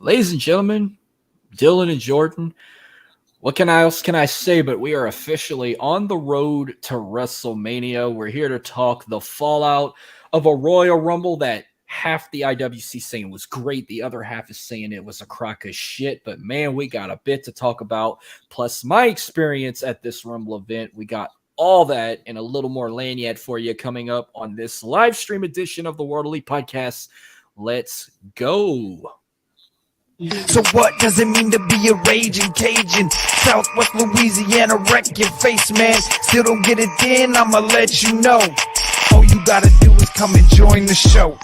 Ladies and gentlemen, Dylan and Jordan, what else can I say? But we are officially on the road to WrestleMania. We're here to talk the fallout of a Royal Rumble that half the IWC saying was great. The other half is saying it was a crock of shit. But man, we got a bit to talk about. Plus my experience at this Rumble event. We got all that and a little more lanyard for you coming up on this live stream edition of the World Elite Podcast. Let's go. So what does it mean to be a raging Cajun? Southwest Louisiana, wreck your face, man. Still don't get it in, I'ma let you know. All you gotta do is come and join the show.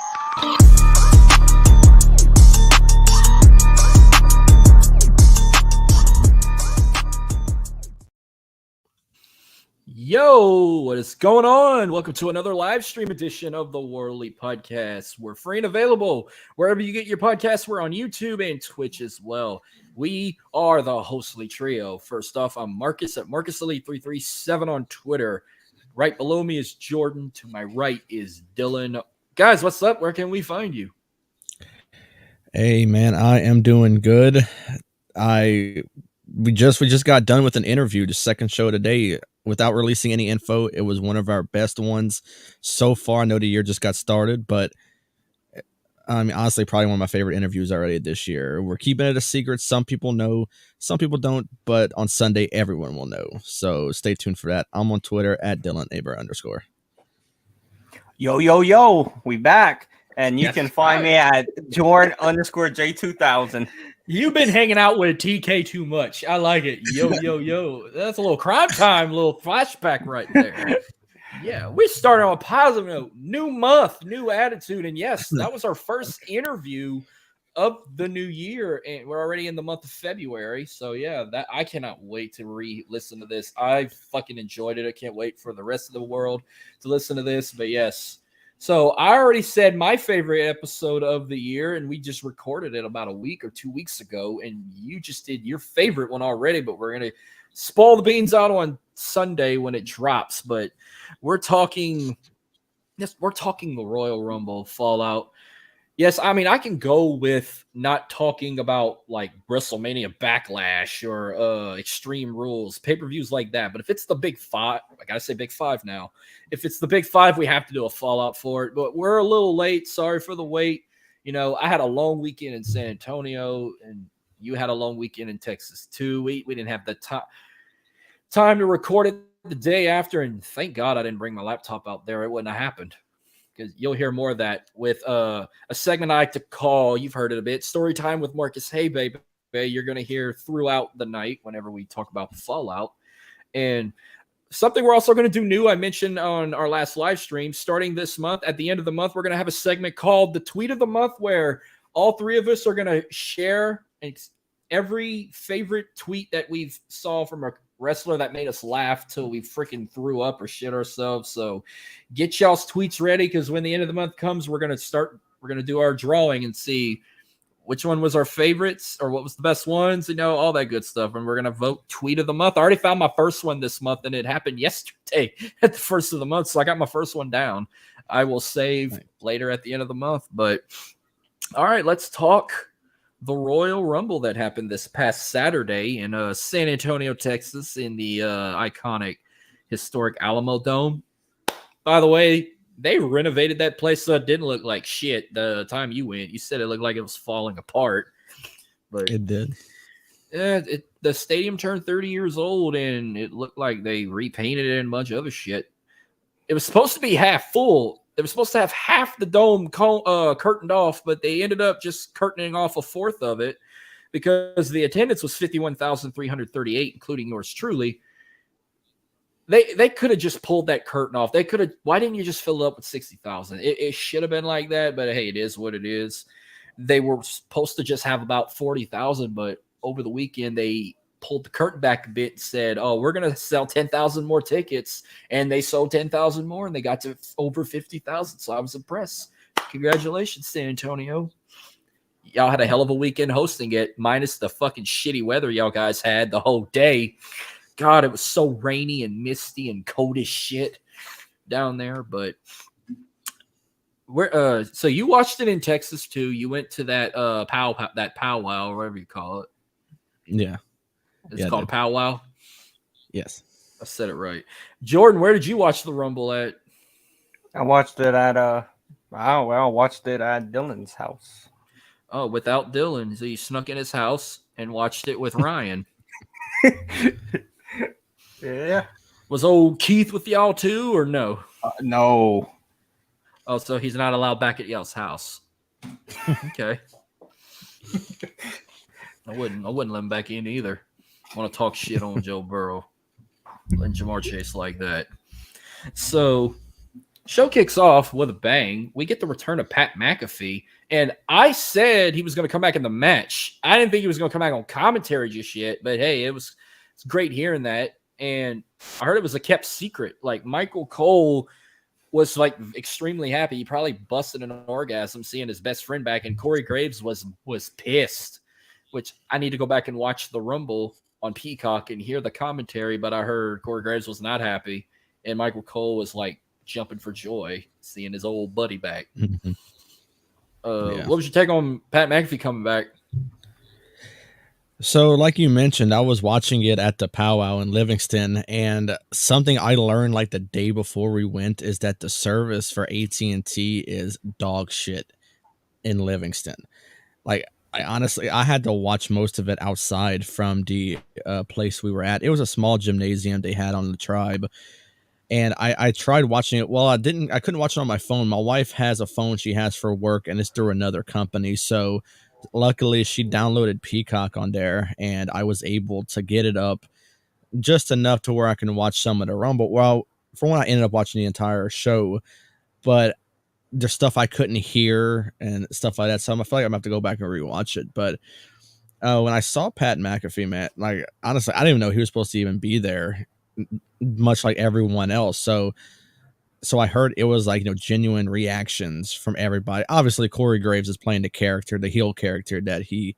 Yo, what is going on? Welcome to another live stream edition of the World Elite Podcast. We're free and available wherever you get your podcasts. We're on YouTube and Twitch as well. We are the Hostly Trio. First off, I'm Marcus at Marcus Elite 337 on Twitter. Right below me is Jordan. To my right is Dylan. Guys, what's up? Where can we find you? Hey, man, I am doing good. We just got done with an interview, the second show today. Without releasing any info, it was one of our best ones so far. I know the year just got started, but I mean, honestly, probably one of my favorite interviews already this year. We're keeping it a secret. Some people know, some people don't, but on Sunday, everyone will know. So stay tuned for that. I'm on Twitter at @DylanAber_. Yo, we back. And you can find me at Jordan_J2000. You've been hanging out with TK too much. I like it. Yo. That's a little crime time, little flashback right there. Yeah, we started on a positive note. New month, new attitude. And yes, that was our first interview of the new year. And we're already in the month of February. So yeah, that I cannot wait to re-listen to this. I fucking enjoyed it. I can't wait for the rest of the world to listen to this. But yes. So I already said my favorite episode of the year, and we just recorded it about a week or 2 weeks ago, and you just did your favorite one already, but we're going to spoil the beans out on Sunday when it drops. But we're talking the Royal Rumble fallout. Yes, I mean, I can go with not talking about like WrestleMania Backlash or Extreme Rules, pay-per-views like that. But if it's the Big Five, I got to say Big Five now. If it's the Big Five, we have to do a fallout for it. But we're a little late. Sorry for the wait. You know, I had a long weekend in San Antonio, and you had a long weekend in Texas too. We didn't have the time to record it the day after, and thank God I didn't bring my laptop out there. It wouldn't have happened. Because you'll hear more of that with a segment I like to call, you've heard it a bit, Story Time with Marcus. Hey, baby, you're going to hear throughout the night whenever we talk about the fallout. And something we're also going to do new, I mentioned on our last live stream, starting this month, at the end of the month, we're going to have a segment called the Tweet of the Month, where all three of us are going to share every favorite tweet that we've saw from a wrestler that made us laugh till we freaking threw up or shit ourselves. So get y'all's tweets ready, because when the end of the month comes, we're going to do our drawing and see which one was our favorites or what was the best ones, all that good stuff. And we're going to vote tweet of the month. I already found my first one this month, and it happened yesterday at the first of the month. So I got my first one down. I will save later at the end of the month. But all right, let's talk the Royal Rumble that happened this past Saturday in San Antonio, Texas, in the iconic, historic Alamo Dome. By the way, they renovated that place so it didn't look like shit the time you went. You said it looked like it was falling apart. But It did. The stadium turned 30 years old, and it looked like they repainted it and a bunch of other shit. It was supposed to be half full. They were supposed to have half the dome curtained off, but they ended up just curtaining off a fourth of it because the attendance was 51,338, including yours truly. They could have just pulled that curtain off. Why didn't you just fill it up with 60,000? It should have been like that, but hey, it is what it is. They were supposed to just have about 40,000, but over the weekend, they pulled the curtain back a bit and said, oh, we're going to sell 10,000 more tickets. And they sold 10,000 more, and they got to over 50,000. So I was impressed. Congratulations, San Antonio. Y'all had a hell of a weekend hosting it, minus the fucking shitty weather y'all guys had the whole day. God, it was so rainy and misty and cold as shit down there. But So you watched it in Texas too. You went to that powwow or whatever you call it. Yeah. It's called a powwow. Yes. I said it right. Jordan, where did you watch the Rumble at? I watched it at I watched it at Dylan's house. Oh, without Dylan. So you snuck in his house and watched it with Ryan. Yeah. Was old Keith with y'all too, or no? No. Oh, so he's not allowed back at y'all's house. Okay. I wouldn't let him back in either. I want to talk shit on Joe Burrow and Jamar Chase like that. So, show kicks off with a bang. We get the return of Pat McAfee, and I said he was going to come back in the match. I didn't think he was going to come back on commentary just yet, but hey, it's great hearing that. And I heard it was a kept secret. Like Michael Cole was like extremely happy. He probably busted an orgasm seeing his best friend back, and Corey Graves was pissed. Which I need to go back and watch the Rumble on Peacock and hear the commentary, but I heard Corey Graves was not happy, and Michael Cole was like jumping for joy seeing his old buddy back. Mm-hmm. What was your take on Pat McAfee coming back? So, like you mentioned, I was watching it at the powwow in Livingston, and something I learned like the day before we went is that the service for AT&T is dog shit in Livingston. Like, I had to watch most of it outside from the place we were at. It was a small gymnasium they had on the Tribe, and I tried watching it. Well, I couldn't watch it on my phone. My wife has a phone she has for work, and it's through another company. So luckily she downloaded Peacock on there, and I was able to get it up just enough to where I can watch some of the Rumble. Well, for one, I ended up watching the entire show, but there's stuff I couldn't hear and stuff like that. So I feel like I'm gonna have to go back and rewatch it. But when I saw Pat McAfee, man, like honestly, I didn't even know he was supposed to even be there, much like everyone else. So I heard it was like, genuine reactions from everybody. Obviously, Corey Graves is playing the heel character that he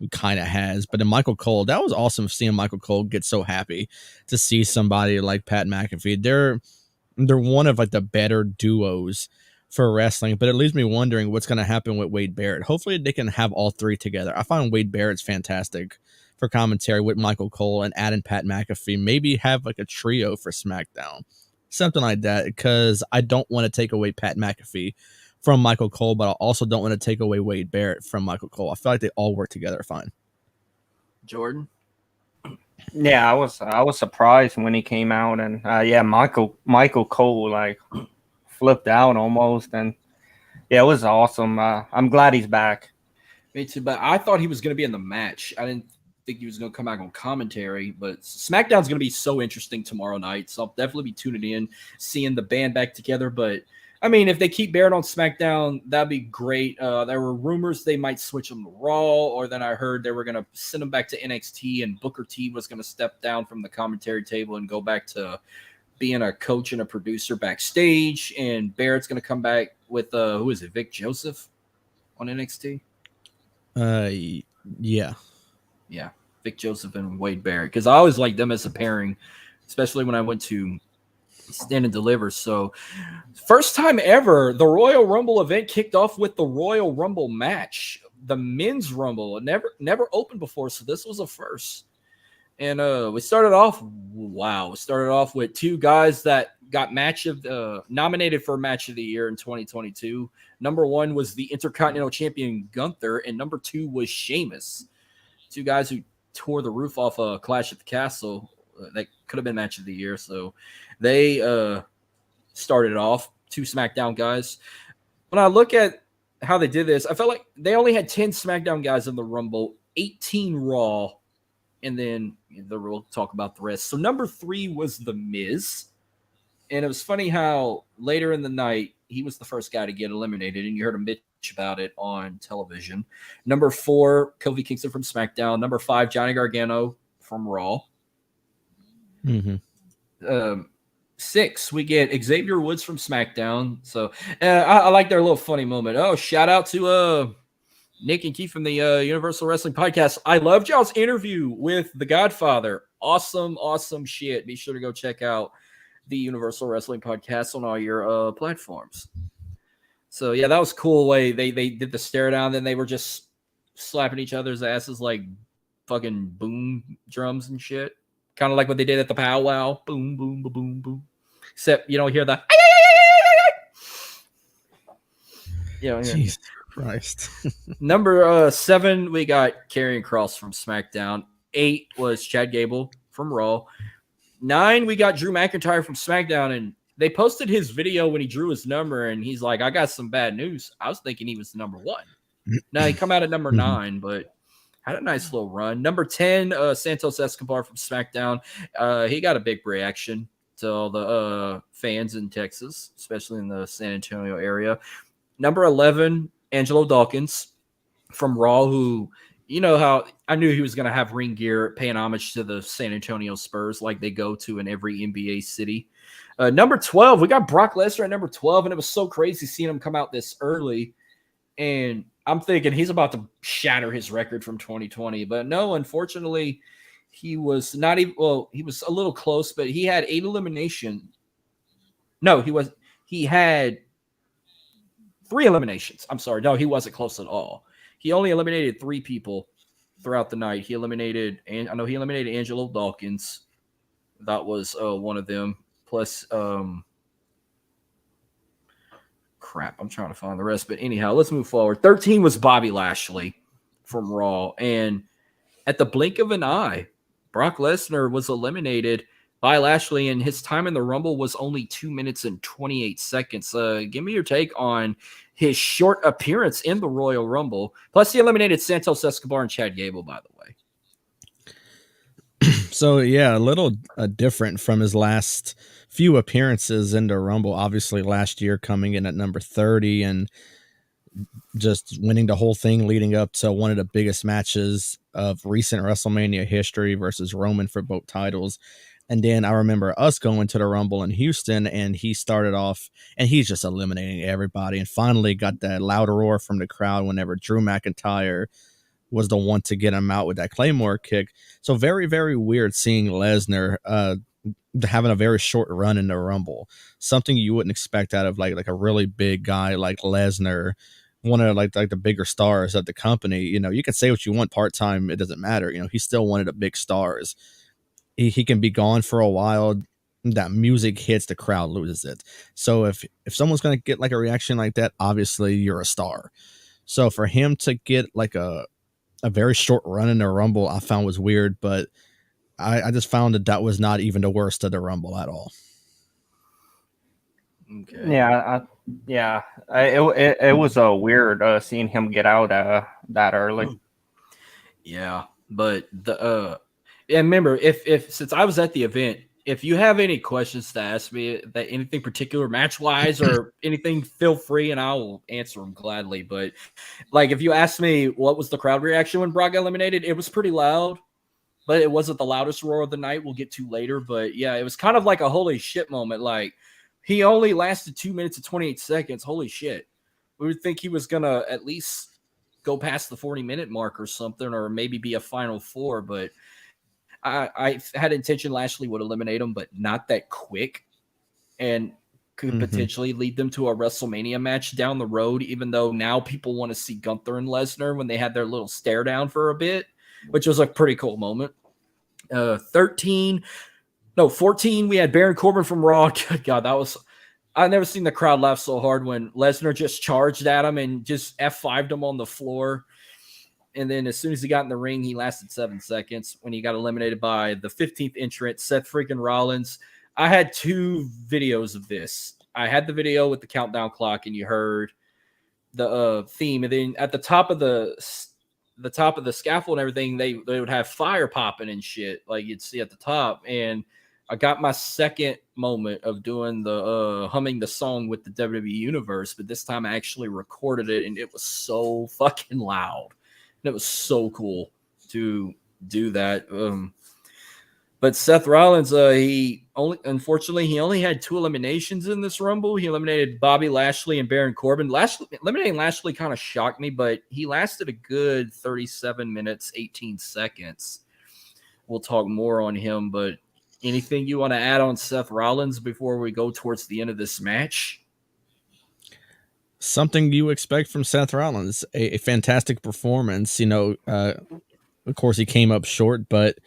kind of has. But in Michael Cole, that was awesome seeing Michael Cole get so happy to see somebody like Pat McAfee. They're one of like the better duos for wrestling, but it leaves me wondering what's going to happen with Wade Barrett. Hopefully they can have all three together. I find Wade Barrett's fantastic for commentary with Michael Cole, and adding Pat McAfee, maybe have like a trio for SmackDown, something like that, because I don't want to take away Pat McAfee from Michael Cole, but I also don't want to take away Wade Barrett from Michael Cole. I feel like they all work together fine. Jordan? Yeah, I was surprised when he came out, and Michael Cole like flipped out almost, and yeah, it was awesome. I'm glad he's back. Me too, but I thought he was going to be in the match. I didn't think he was going to come back on commentary, but SmackDown's going to be so interesting tomorrow night, so I'll definitely be tuning in, seeing the band back together. But I mean, if they keep Barrett on SmackDown, that'd be great. There were rumors they might switch him to Raw, or then I heard they were going to send him back to NXT, and Booker T was going to step down from the commentary table and go back to being a coach and a producer backstage, and Barrett's going to come back with who is it, Vic Joseph on NXT? Yeah, Vic Joseph and Wade Barrett, because I always liked them as a pairing, especially when I went to Stand and Deliver. So first time ever, the Royal Rumble event kicked off with the Royal Rumble match, the men's Rumble. It never opened before, so this was a first. And we started off with two guys that got nominated for Match of the Year in 2022. Number one was the Intercontinental Champion Gunther, and number two was Sheamus. Two guys who tore the roof off a Clash at the Castle. That could have been Match of the Year. So they started off, two SmackDown guys. When I look at how they did this, I felt like they only had 10 SmackDown guys in the Rumble, 18 Raw, and then we'll talk about the rest. So number 3 was The Miz. And it was funny how later in the night, he was the first guy to get eliminated, and you heard him bitch about it on television. Number 4, Kofi Kingston from SmackDown. Number 5, Johnny Gargano from Raw. 6, we get Xavier Woods from SmackDown. So I like their little funny moment. Oh, shout out to Nick and Keith from the Universal Wrestling Podcast. I loved y'all's interview with The Godfather. Awesome shit. Be sure to go check out the Universal Wrestling Podcast on all your platforms. So yeah, that was cool way they did the stare down. Then they were just slapping each other's asses like fucking boom drums and shit. Kind of like what they did at the powwow. Boom, boom, boom, boom, boom. Except you don't hear the. Jesus Christ. Number 7, we got Karrion Kross from SmackDown. 8 was Chad Gable from Raw. 9, we got Drew McIntyre from SmackDown, and they posted his video when he drew his number, and he's like, I got some bad news. I was thinking he was the number 1. Now he come out at number 9, but had a nice little run. Number 10, Santos Escobar from SmackDown. He got a big reaction to all the fans in Texas, especially in the San Antonio area. Number 11, Angelo Dawkins from Raw, who, you know how I knew he was going to have ring gear paying homage to the San Antonio Spurs like they go to in every NBA city. Number 12, we got Brock Lesnar at number 12, and it was so crazy seeing him come out this early. And I'm thinking he's about to shatter his record from 2020. But no, unfortunately, he was not even, well, he was a little close, but he had 8 eliminations. No, he had 3 eliminations. I'm sorry. No, he wasn't close at all. He only eliminated 3 people throughout the night. He eliminated Angelo Dawkins. That was one of them. Plus, crap, I'm trying to find the rest. But anyhow, let's move forward. 13 was Bobby Lashley from Raw. And at the blink of an eye, Brock Lesnar was eliminated by Lashley, and his time in the Rumble was only 2 minutes and 28 seconds. Give me your take on his short appearance in the Royal Rumble. Plus, he eliminated Santos Escobar and Chad Gable, by the way. So, yeah, a little different from his last few appearances in the Rumble. Obviously, last year coming in at number 30 and just winning the whole thing leading up to one of the biggest matches of recent WrestleMania history versus Roman for both titles. And then I remember us going to the Rumble in Houston, and he started off, and he's just eliminating everybody, and finally got that loud roar from the crowd whenever Drew McIntyre was the one to get him out with that Claymore kick. So very, very weird seeing Lesnar having a very short run in the Rumble. Something you wouldn't expect out of like a really big guy like Lesnar, one of like the bigger stars of the company. You know, you can say what you want part-time, it doesn't matter. You know, he's still one of the big stars. He can be gone for a while. That music hits, the crowd loses it. So if someone's going to get like a reaction like that, obviously you're a star. So for him to get like a very short run in the Rumble, I found was weird, but I just found that was not even the worst of the Rumble at all. Okay. Yeah, it was weird seeing him get out that early. Yeah, but and remember, if since I was at the event, if you have any questions to ask me, that anything particular match wise or anything, feel free and I will answer them gladly. But like, if you ask me what was the crowd reaction when Brock got eliminated, it was pretty loud, but it wasn't the loudest roar of the night. We'll get to later, but yeah, it was kind of like a holy shit moment. Like, he only lasted 2 minutes and 28 seconds. Holy shit! We would think he was gonna at least go past the 40-minute mark or something, or maybe be a final 4, but. I had intention Lashley would eliminate him, but not that quick, and could potentially lead them to a WrestleMania match down the road, even though now people want to see Gunther and Lesnar when they had their little stare down for a bit, which was a pretty cool moment. 14, we had Baron Corbin from Raw. God, I've never seen the crowd laugh so hard when Lesnar just charged at him and just F5'd him on the floor. And then as soon as he got in the ring, he lasted 7 seconds when he got eliminated by the 15th entrant, Seth freaking Rollins. I had 2 videos of this. I had the video with the countdown clock, and you heard the theme. And then at the top of the scaffold and everything, they would have fire popping and shit like you'd see at the top. And I got my second moment of doing the humming the song with the WWE Universe, but this time I actually recorded it, and it was so fucking loud. And it was so cool to do that. But Seth Rollins, he only had 2 eliminations in this Rumble. He eliminated Bobby Lashley and Baron Corbin. Eliminating Lashley kind of shocked me, but he lasted a good 37 minutes, 18 seconds. We'll talk more on him, but anything you want to add on Seth Rollins before we go towards the end of this match? Something you expect from Seth Rollins, a fantastic performance. Of course, he came up short, but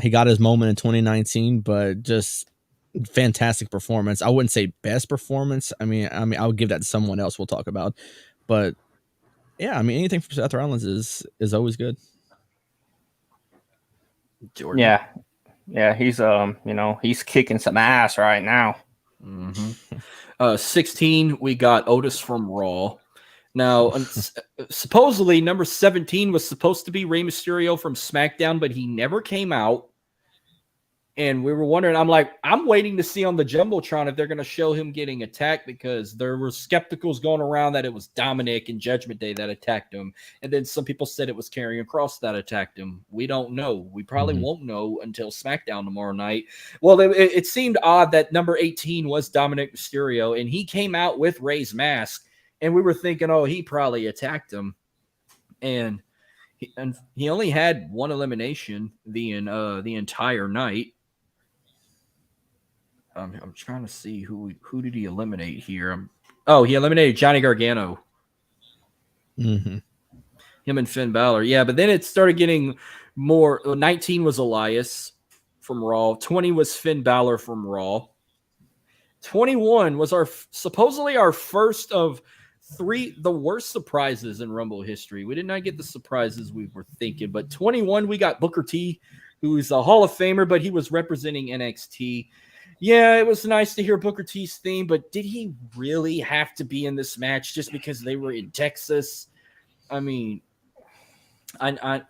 he got his moment in 2019. But just fantastic performance. I wouldn't say best performance. I mean, I would give that to someone else. We'll talk about, but yeah, I mean, anything from Seth Rollins is always good. Jordan. Yeah, he's kicking some ass right now. 16, we got Otis from Raw. Now, supposedly number 17 was supposed to be Rey Mysterio from SmackDown, but he never came out. And we were wondering, I'm waiting to see on the Jumbotron if they're going to show him getting attacked, because there were skepticals going around that it was Dominic and Judgment Day that attacked him. And then some people said it was Karrion Kross that attacked him. We don't know. We probably won't know until SmackDown tomorrow night. Well, it seemed odd that number 18 was Dominic Mysterio, and he came out with Rey's mask. And we were thinking, oh, he probably attacked him. And he only had one elimination the entire night. I'm trying to see who did he eliminate here. He eliminated Johnny Gargano. Mm-hmm. Him and Finn Balor. Yeah, but then it started getting more. 19 was Elias from Raw. 20 was Finn Balor from Raw. 21 was supposedly our first of the worst surprises in Rumble history. We did not get the surprises we were thinking, but 21 we got Booker T, who's a Hall of Famer, but he was representing NXT. Yeah, it was nice to hear Booker T's theme, but did he really have to be in this match just because they were in Texas? I mean, I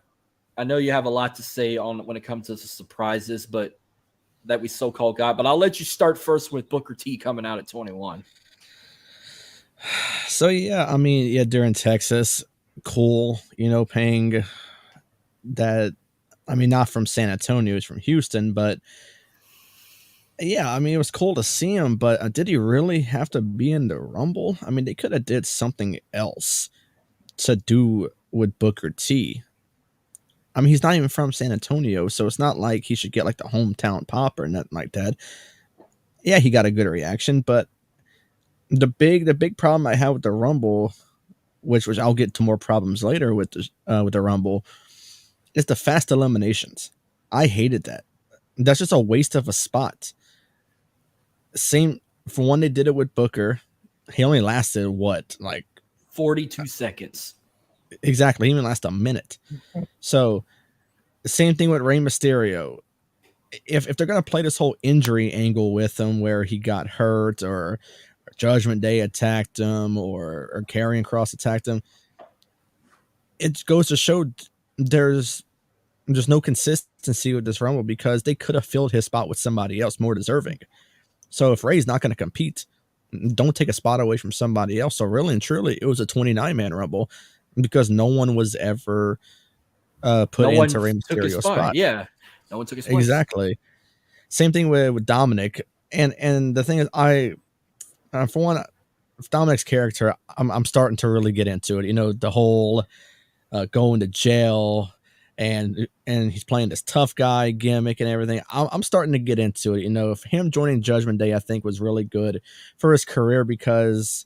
know you have a lot to say on when it comes to the surprises, but that we so-called got. But I'll let you start first with Booker T coming out at 21. So during Texas, cool, paying that. I mean, not from San Antonio, it's from Houston, but. Yeah, I mean, it was cool to see him, but did he really have to be in the Rumble? I mean, they could have did something else to do with Booker T. I mean, he's not even from San Antonio, so it's not like he should get like the hometown pop or nothing like that. Yeah, he got a good reaction, but the big problem I have with the Rumble, which I'll get to more problems later with the Rumble, is the fast eliminations. I hated that. That's just a waste of a spot. Same for when they did it with Booker. He only lasted 42 seconds. Exactly. He even lasted a minute. So the same thing with Rey Mysterio. If they're gonna play this whole injury angle with him, where he got hurt or Judgment Day attacked him or Karrion Kross attacked him, it goes to show there's no consistency with this Rumble, because they could have filled his spot with somebody else more deserving. So if Rey's not going to compete, don't take a spot away from somebody else. So really and truly, it was a 29-man Rumble, because no one was ever put into Rey Mysterio's spot. Yeah, no one took his place. Exactly. Same thing with Dominic. And the thing is, for one, Dominic's character, I'm starting to really get into it. The whole going to jail. And he's playing this tough guy gimmick and everything. I'm starting to get into it. If him joining Judgment Day, I think was really good for his career, because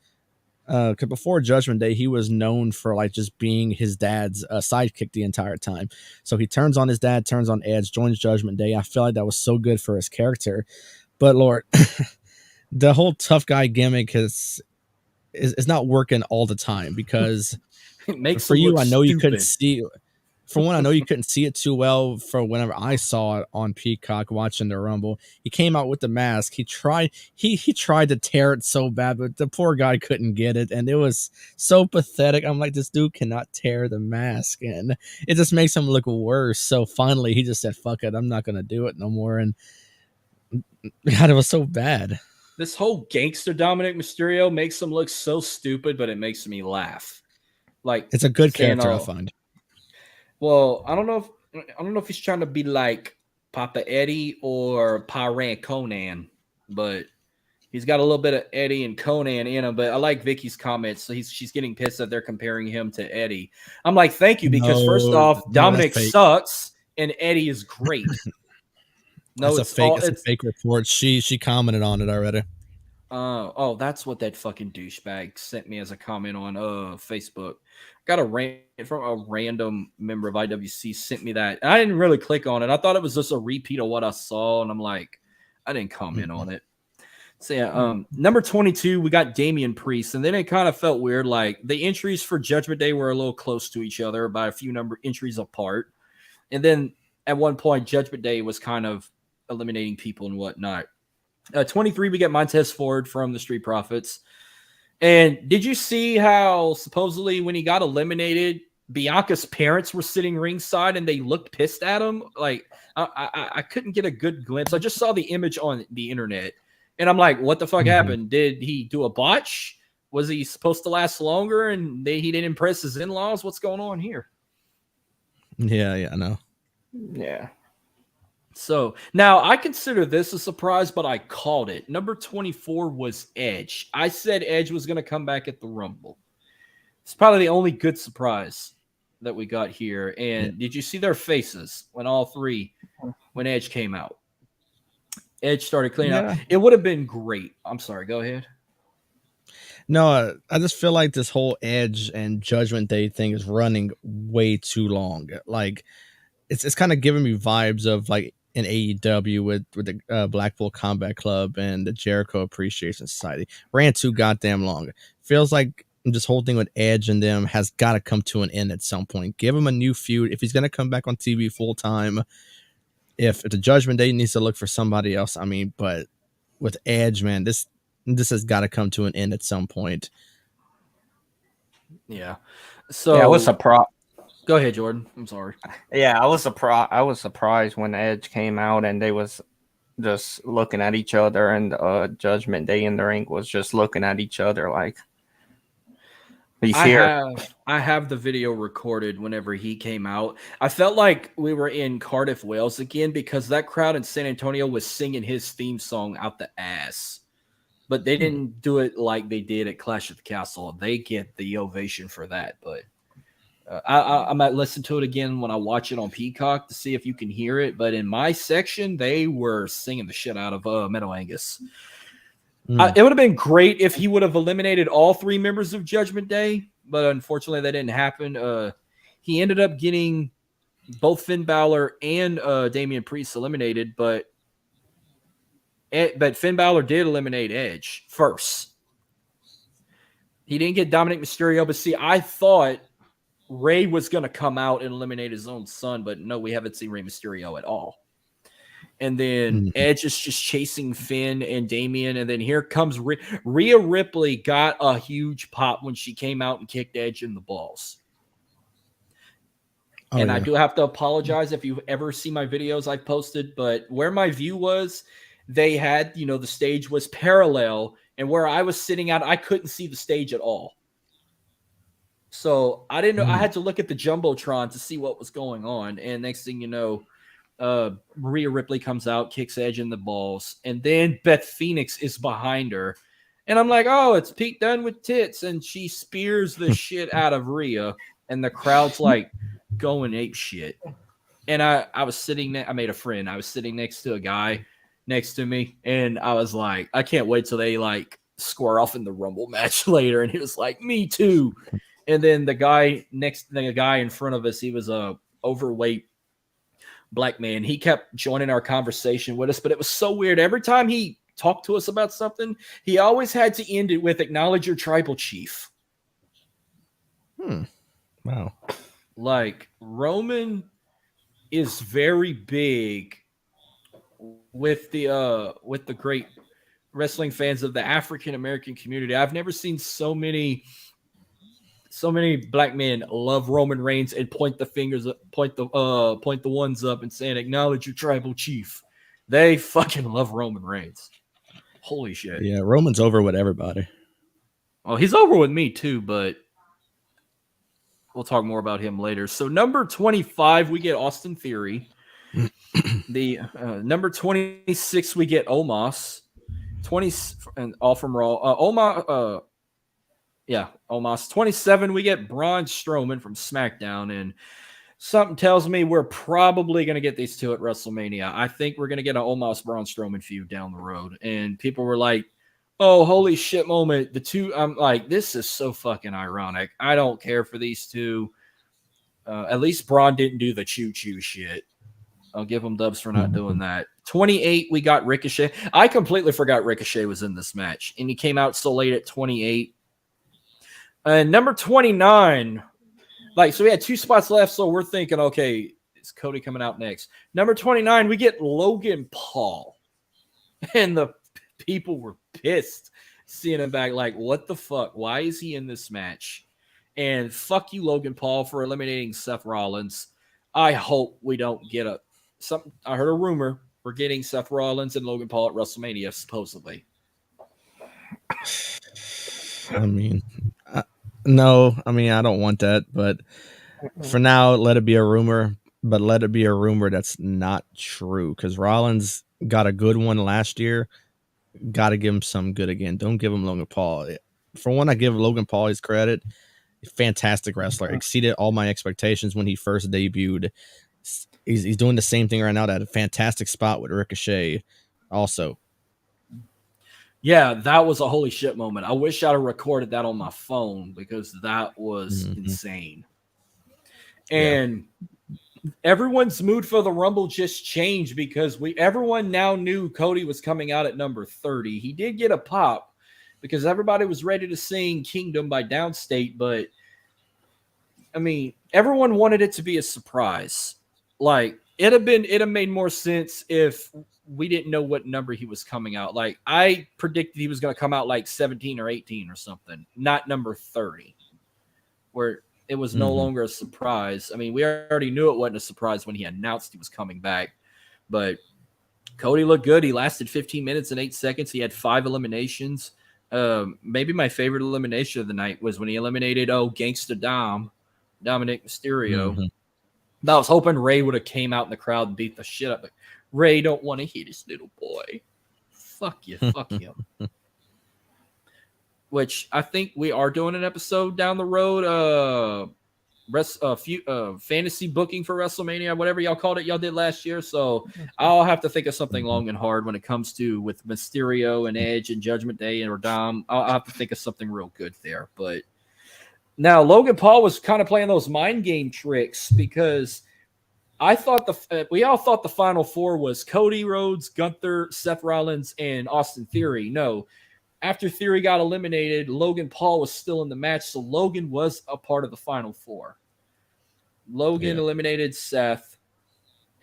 before Judgment Day, he was known for just being his dad's sidekick the entire time. So he turns on his dad, turns on Edge, joins Judgment Day. I feel like that was so good for his character. But Lord, the whole tough guy gimmick is not working all the time, because it makes for you, I know stupid. You couldn't see. For one, I know you couldn't see it too well for whenever I saw it on Peacock watching the Rumble. He came out with the mask. He tried to tear it so bad, but the poor guy couldn't get it, and it was so pathetic. I'm like, this dude cannot tear the mask, and it just makes him look worse. So finally, he just said, "Fuck it, I'm not gonna do it no more." And God, it was so bad. This whole gangster Dominic Mysterio makes him look so stupid, but it makes me laugh. It's a good character, I find. Well, I don't know if he's trying to be like Papa Eddie or Pyran Conan, but he's got a little bit of Eddie and Conan in him. But I like Vicky's comments. So she's getting pissed that they're comparing him to Eddie. I'm like, thank you, because first off, Dominic sucks and Eddie is great. No, it's a fake report. She commented on it already. Oh, that's what that fucking douchebag sent me as a comment on Facebook. Got a rant from a random member of IWC sent me that. And I didn't really click on it. I thought it was just a repeat of what I saw, and I'm like, I didn't comment on it. So yeah, number 22, we got Damian Priest, and then it kind of felt weird. Like the entries for Judgment Day were a little close to each other by a few number entries apart, and then at one point, Judgment Day was kind of eliminating people and whatnot. 23, we get Montez Ford from the Street Profits. And did you see how supposedly when he got eliminated, Bianca's parents were sitting ringside and they looked pissed at him? Like, I couldn't get a good glimpse. I just saw the image on the internet. And I'm like, what the fuck happened? Did he do a botch? Was he supposed to last longer and he didn't impress his in-laws? What's going on here? Yeah, I know. Yeah. So now I consider this a surprise, but I called it. Number 24 was Edge. I said Edge was going to come back at the Rumble. It's probably the only good surprise that we got here. And did you see their faces when when Edge came out? Edge started cleaning up. It would have been great. I'm sorry. Go ahead. No, I just feel like this whole Edge and Judgment Day thing is running way too long. Like, it's kind of giving me vibes of like in AEW with the Blackpool Combat Club and the Jericho Appreciation Society. Ran too goddamn long. Feels like this whole thing with Edge and them has got to come to an end at some point. Give him a new feud. If he's going to come back on TV full time, if the Judgment Day needs to look for somebody else, I mean, but with Edge, man, this has got to come to an end at some point. Yeah. So yeah, I was surprised. Go ahead, Jordan. I'm sorry. Yeah, I was surprised when Edge came out and they was just looking at each other, and Judgment Day in the ring was just looking at each other like he's here. I have the video recorded whenever he came out. I felt like we were in Cardiff, Wales again because that crowd in San Antonio was singing his theme song out the ass. But they didn't do it like they did at Clash of the Castle. They get the ovation for that, but I might listen to it again when I watch it on Peacock to see if you can hear it. But in my section, they were singing the shit out of Metal Angus. It would have been great if he would have eliminated all three members of Judgment Day, but unfortunately that didn't happen. He ended up getting both Finn Balor and Damian Priest eliminated, but Finn Balor did eliminate Edge first. He didn't get Dominic Mysterio, but see, I thought Rey was going to come out and eliminate his own son, but no, we haven't seen Rey Mysterio at all. And then Edge is just chasing Finn and Damian, and then here comes Rhea Ripley got a huge pop when she came out and kicked Edge in the balls. I do have to apologize if you ever see my videos I posted, but where my view was, they had, the stage was parallel, and where I was sitting at, I couldn't see the stage at all. So I didn't know. I had to look at the Jumbotron to see what was going on. And next thing you know, Rhea Ripley comes out, kicks Edge in the balls, and then Beth Phoenix is behind her. And I'm like, oh, it's Pete Dunne with tits. And she spears the shit out of Rhea, and the crowd's like going ape shit. And I was sitting there. I made a friend. I was sitting next to a guy next to me, and I was like, I can't wait till they like square off in the Rumble match later. And he was like, me too. And then the guy in front of us, he was a overweight black man. He kept joining our conversation with us, but it was so weird. Every time he talked to us about something, he always had to end it with "Acknowledge your tribal chief." Wow. Like, Roman is very big with the great wrestling fans of the African American community. I've never seen so many black men love Roman Reigns and point the ones up and saying, "Acknowledge your tribal chief." They fucking love Roman Reigns. Holy shit. Yeah, Roman's over with everybody. Oh, he's over with me too, but we'll talk more about him later. So number 25, we get Austin Theory. The number 26, we get Omos. 20 and all from Raw. Omos. 27, we get Braun Strowman from SmackDown, and something tells me we're probably going to get these two at WrestleMania. I think we're going to get an Omos Braun Strowman feud down the road, and people were like, Oh, holy shit moment. The two, I'm like, this is so fucking ironic. I don't care for these two. At least Braun didn't do the choo-choo shit. I'll give him dubs for not doing that. 28, we got Ricochet. I completely forgot Ricochet was in this match, and he came out so late at 28. And number 29, so we had 2 spots left, so we're thinking, okay, is Cody coming out next? Number 29, we get Logan Paul. And the people were pissed seeing him back. Like, what the fuck? Why is he in this match? And fuck you, Logan Paul, for eliminating Seth Rollins. I hope we don't get I heard a rumor we're getting Seth Rollins and Logan Paul at WrestleMania, supposedly. I mean, no, I mean, I don't want that, but for now, let it be a rumor, but let it be a rumor that's not true, because Rollins got a good one last year. Got to give him some good again. Don't give him Logan Paul. For one, I give Logan Paul his credit. Fantastic wrestler. Exceeded all my expectations when he first debuted. He's doing the same thing right now. That a fantastic spot with Ricochet also. Yeah, that was a holy shit moment. I wish I'd have recorded that on my phone, because that was insane. And everyone's mood for the Rumble just changed, because everyone now knew Cody was coming out at number 30. He did get a pop because everybody was ready to sing Kingdom by Downstate, but I mean, everyone wanted it to be a surprise. Like, it'd have made more sense if we didn't know what number he was coming out. Like, I predicted he was going to come out like 17 or 18 or something, not number 30, where it was no longer a surprise. I mean, we already knew it wasn't a surprise when he announced he was coming back, but Cody looked good. He lasted 15 minutes and 8 seconds. He had 5 eliminations. Maybe my favorite elimination of the night was when he eliminated Gangsta Dominic Mysterio. I was hoping Ray would have came out in the crowd and beat the shit up. Like, Ray don't want to hit his little boy. Fuck you. Fuck him. Which I think we are doing an episode down the road. Fantasy booking for WrestleMania, whatever y'all called it, y'all did last year. So I'll have to think of something long and hard when it comes to with Mysterio and Edge and Judgment Day and Dom. I'll have to think of something real good there. But now Logan Paul was kind of playing those mind game tricks, because I thought we all thought the final 4 was Cody, Rhodes, Gunther, Seth Rollins, and Austin Theory. No. After Theory got eliminated, Logan Paul was still in the match, so Logan was a part of the final 4. Logan eliminated Seth,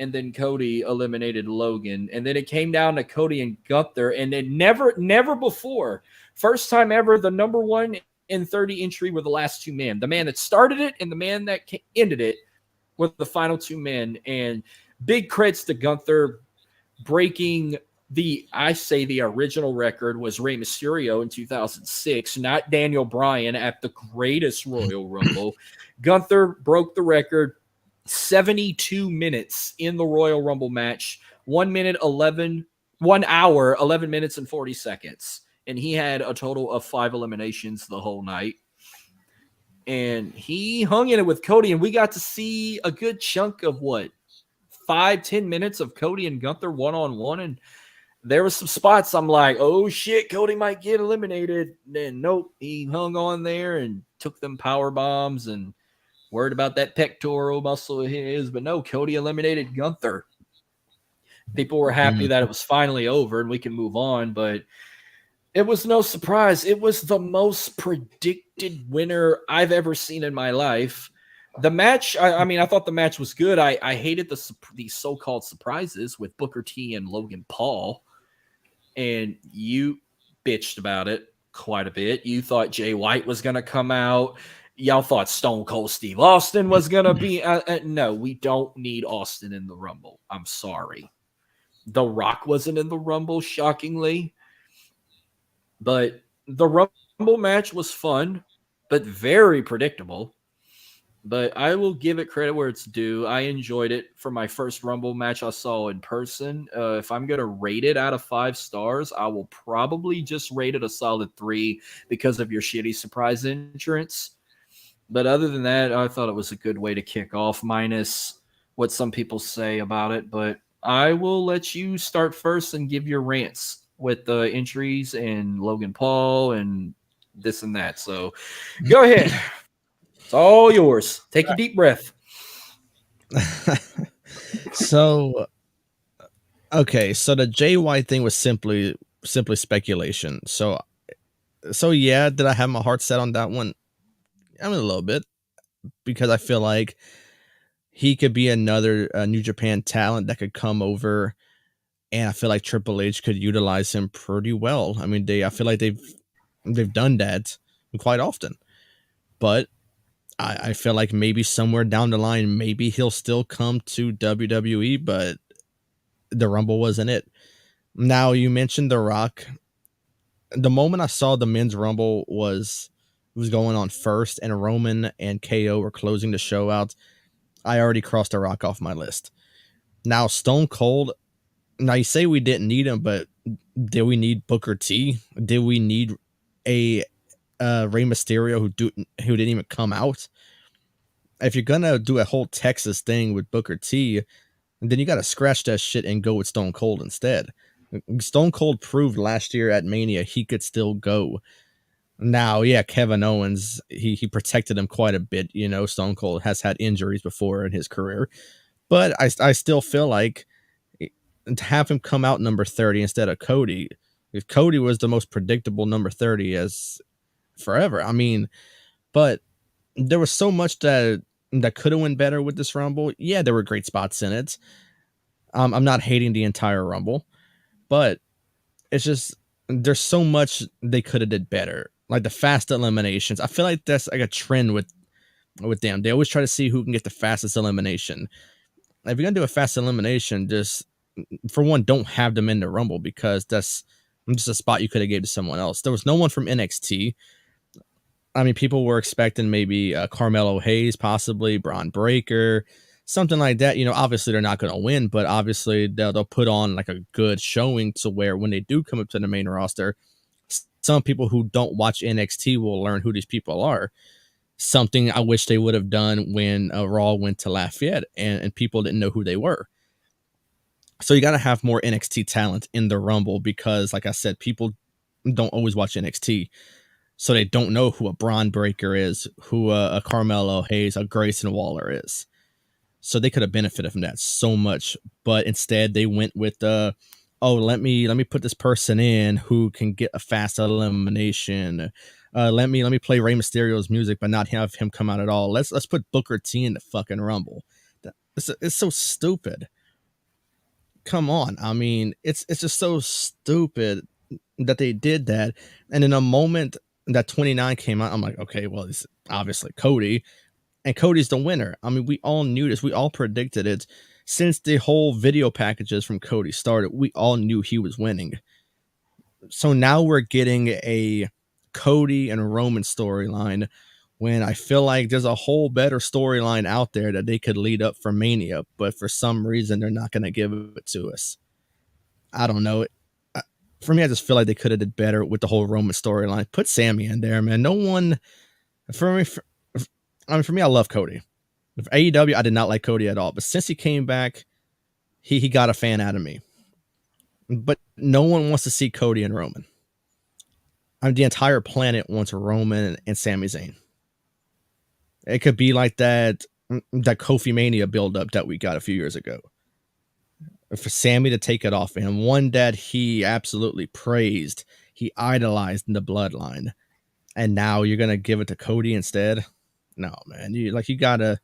and then Cody eliminated Logan, and then it came down to Cody and Gunther, and then never before, first time ever, the number 1 and 30 entry were the last 2 men. The man that started it and the man that ended it were the final 2 men, and big credits to Gunther breaking the original record was Rey Mysterio in 2006, not Daniel Bryan at the greatest Royal Rumble. Gunther broke the record 72 minutes in the Royal Rumble match, 1 hour, 11 minutes and 40 seconds. And he had a total of 5 eliminations the whole night. And he hung in it with Cody, and we got to see a good chunk of 5-10 minutes of Cody and Gunther one-on-one, and there were some spots I'm like, oh shit, Cody might get eliminated. And then nope, he hung on there and took them power bombs and worried about that pectoral muscle of his. But no, Cody eliminated Gunther. People were happy that it was finally over and we can move on, but it was no surprise. It was the most predicted winner I've ever seen in my life. The match, I thought the match was good. I hated the so-called surprises with Booker T and Logan Paul. And you bitched about it quite a bit. You thought Jay White was going to come out. Y'all thought Stone Cold Steve Austin was going to be. No, we don't need Austin in the Rumble. I'm sorry. The Rock wasn't in the Rumble, shockingly. But the Rumble match was fun, but very predictable. But I will give it credit where it's due. I enjoyed it for my first Rumble match I saw in person. If I'm going to rate it out of 5 stars, I will probably just rate it a solid 3 because of your shitty surprise entrance. But other than that, I thought it was a good way to kick off, minus what some people say about it. But I will let you start first and give your rants. with the entries and Logan Paul and this and that. So go ahead. It's all yours. Take a deep breath. So okay, so the Jay White thing was simply speculation. So yeah, did I have my heart set on that one? I mean, a little bit, because I feel like he could be another New Japan talent that could come over, and I feel like Triple H could utilize him pretty well. I mean, I feel like they've done that quite often, but I feel like maybe somewhere down the line, maybe he'll still come to WWE, but the Rumble wasn't it. Now, you mentioned The Rock. The moment I saw the men's Rumble was going on first, and Roman and KO were closing the show out, I already crossed The Rock off my list. Now, Stone Cold, now you say we didn't need him, but did we need Booker T? Did we need a Rey Mysterio who didn't even come out? If you're gonna do a whole Texas thing with Booker T, then you gotta scratch that shit and go with Stone Cold instead. Stone Cold proved last year at Mania he could still go. Now, yeah, Kevin Owens, he protected him quite a bit. You know, Stone Cold has had injuries before in his career, but I still feel like to have him come out number 30 instead of Cody, if Cody was the most predictable number 30 as forever. I mean, but there was so much that could have went better with this Rumble. Yeah, there were great spots in it. I'm not hating the entire Rumble, but it's just there's so much they could have did better. Like the fast eliminations. I feel like that's like a trend with them. They always try to see who can get the fastest elimination. If you're gonna do a fast elimination, just for one, don't have them in the Rumble, because that's just a spot you could have gave to someone else. There was no one from NXT. I mean, people were expecting maybe Carmelo Hayes, possibly Braun Breaker, something like that. You know, obviously they're not going to win, but obviously they'll put on like a good showing to where when they do come up to the main roster, some people who don't watch NXT will learn who these people are. Something I wish they would have done when Raw went to Lafayette and people didn't know who they were. So you got to have more NXT talent in the Rumble, because, like I said, people don't always watch NXT. So they don't know who a Braun Breaker is, who a Carmelo Hayes, a Grayson Waller is. So they could have benefited from that so much. But instead they went with let me put this person in who can get a fast elimination. Let me play Rey Mysterio's music but not have him come out at all. Let's put Booker T in the fucking Rumble. It's so stupid. Come on. I mean, it's just so stupid that they did that. And in a moment that 29 came out, I'm like, okay, well, it's obviously Cody, and Cody's the winner. I mean, we all knew this. We all predicted it. Since the whole video packages from Cody started, we all knew he was winning. So now we're getting a Cody and Roman storyline, when I feel like there's a whole better storyline out there that they could lead up for Mania, but for some reason they're not going to give it to us. I don't know. For me, I just feel like they could have did better with the whole Roman storyline. Put Sami in there, man. No one, for me, I love Cody. With AEW, I did not like Cody at all, but since he came back, he got a fan out of me. But no one wants to see Cody and Roman. The entire planet wants Roman and Sami Zayn. It could be like that Kofi Mania build-up that we got a few years ago. For Sami to take it off, and one that he absolutely praised, he idolized in the Bloodline, and now you're gonna give it to Cody instead? No, man. You gotta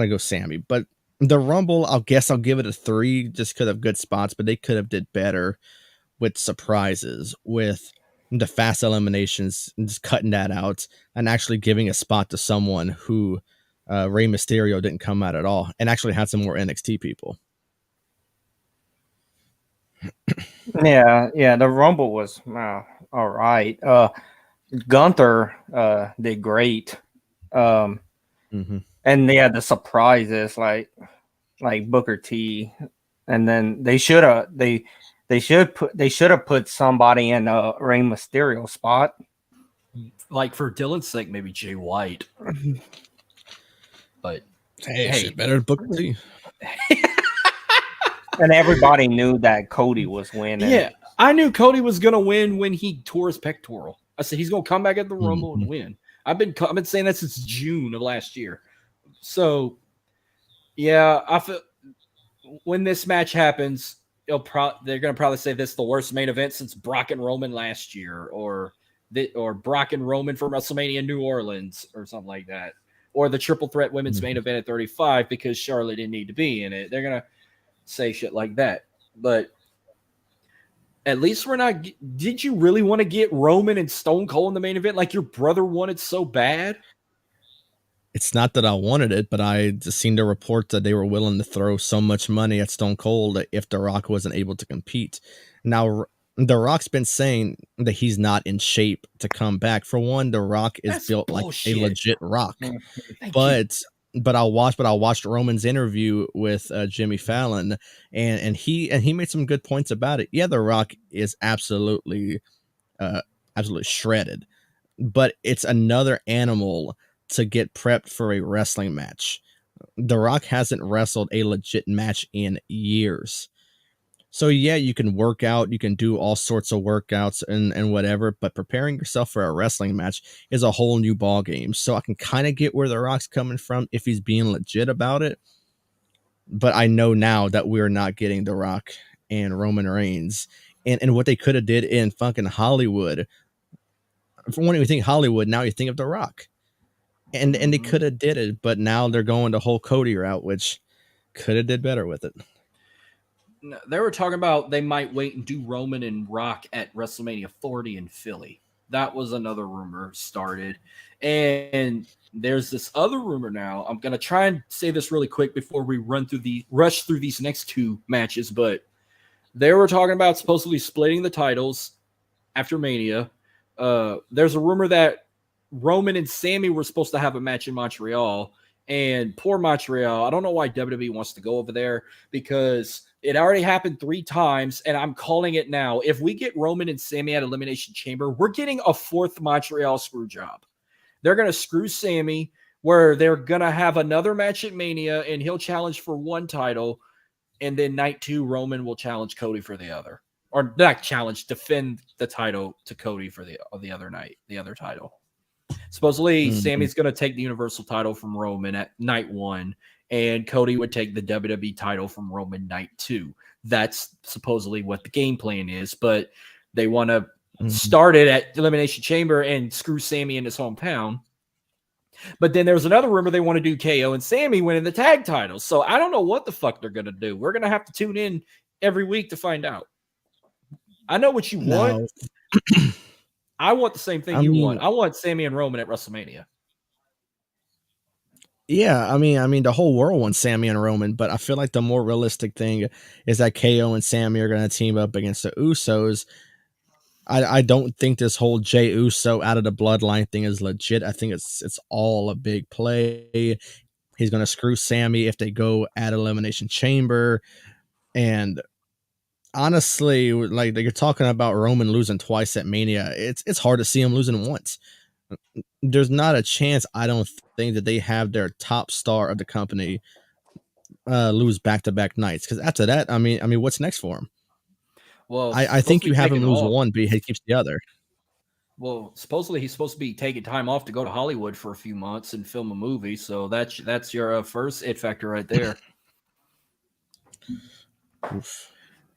go Sami. But the Rumble, I'll give it a 3, just because of good spots, but they could have did better with surprises, with the fast eliminations, and just cutting that out and actually giving a spot to someone who Rey Mysterio didn't come out at all, and actually had some more NXT people. Yeah, the Rumble was all right. Gunther did great. And the surprises like Booker T, and then they should have put somebody in a Rey Mysterio spot. Like for Dylan's sake, maybe Jay White. But hey, shit, better than Booker T. And everybody knew that Cody was winning. Yeah. I knew Cody was gonna win when he tore his pectoral. I said he's gonna come back at the Rumble and win. I've been saying that since June of last year. So, yeah, I feel when this match happens, they're gonna probably say this is the worst main event since Brock and Roman last year, or Brock and Roman for WrestleMania New Orleans, or something like that, or the Triple Threat Women's main event at 35 because Charlotte didn't need to be in it. They're gonna say shit like that, but. At least we're not. Did you really want to get Roman and Stone Cold in the main event like your brother wanted so bad? It's not that I wanted it, but I just seen the report that they were willing to throw so much money at Stone Cold if The Rock wasn't able to compete. Now, The Rock's been saying that he's not in shape to come back. For one, The Rock is That's built bullshit. like a legit Rock. Thank you. But I watched Roman's interview with Jimmy Fallon, and he made some good points about it. Yeah, The Rock is absolutely shredded, but it's another animal to get prepped for a wrestling match. The Rock hasn't wrestled a legit match in years. So yeah, you can work out, you can do all sorts of workouts and whatever, but preparing yourself for a wrestling match is a whole new ball game. So I can kind of get where The Rock's coming from if he's being legit about it. But I know now that we're not getting The Rock and Roman Reigns. And what they could have did in fucking Hollywood. For when you think Hollywood, now you think of The Rock. And they could have did it, but now they're going the whole Cody route, which could have did better with it. They were talking about they might wait and do Roman and Rock at WrestleMania 40 in Philly. That was another rumor started. And there's this other rumor now. I'm going to try and say this really quick before we rush through these next two matches, but they were talking about supposedly splitting the titles after Mania. There's a rumor that Roman and Sami were supposed to have a match in Montreal, and poor Montreal. I don't know why WWE wants to go over there because it already happened 3 times, and I'm calling it now. If we get Roman and Sami at Elimination Chamber, we're getting a 4th Montreal screw job. They're going to screw Sami, where they're going to have another match at Mania, and he'll challenge for 1 title, and then night 2, Roman will challenge Cody for the other. Or not challenge, defend the title to Cody for the other night, the other title. Supposedly, Sami's going to take the Universal title from Roman at night 1, and Cody would take the WWE title from Roman night 2. That's supposedly what the game plan is, but they want to start it at Elimination Chamber and screw Sami in his hometown. But then there's another rumor they want to do KO and Sami winning the tag titles. So I don't know what the fuck they're going to do. We're going to have to tune in every week to find out. I know what you want. I want the same thing you want. I want Sami and Roman at WrestleMania. Yeah, I mean, the whole world wants Sami and Roman, but I feel like the more realistic thing is that KO and Sami are going to team up against the Usos. I don't think this whole Jey Uso out of the Bloodline thing is legit. I think it's all a big play. He's going to screw Sami if they go at Elimination Chamber, and honestly, like you're talking about Roman losing twice at Mania, it's hard to see him losing once. There's not a chance, I don't think, that they have their top star of the company lose back-to-back nights. Because after that, I mean, what's next for him? Well, I think you have him lose one, but he keeps the other. Well, supposedly he's supposed to be taking time off to go to Hollywood for a few months and film a movie. So that's your first it factor right there. Oof.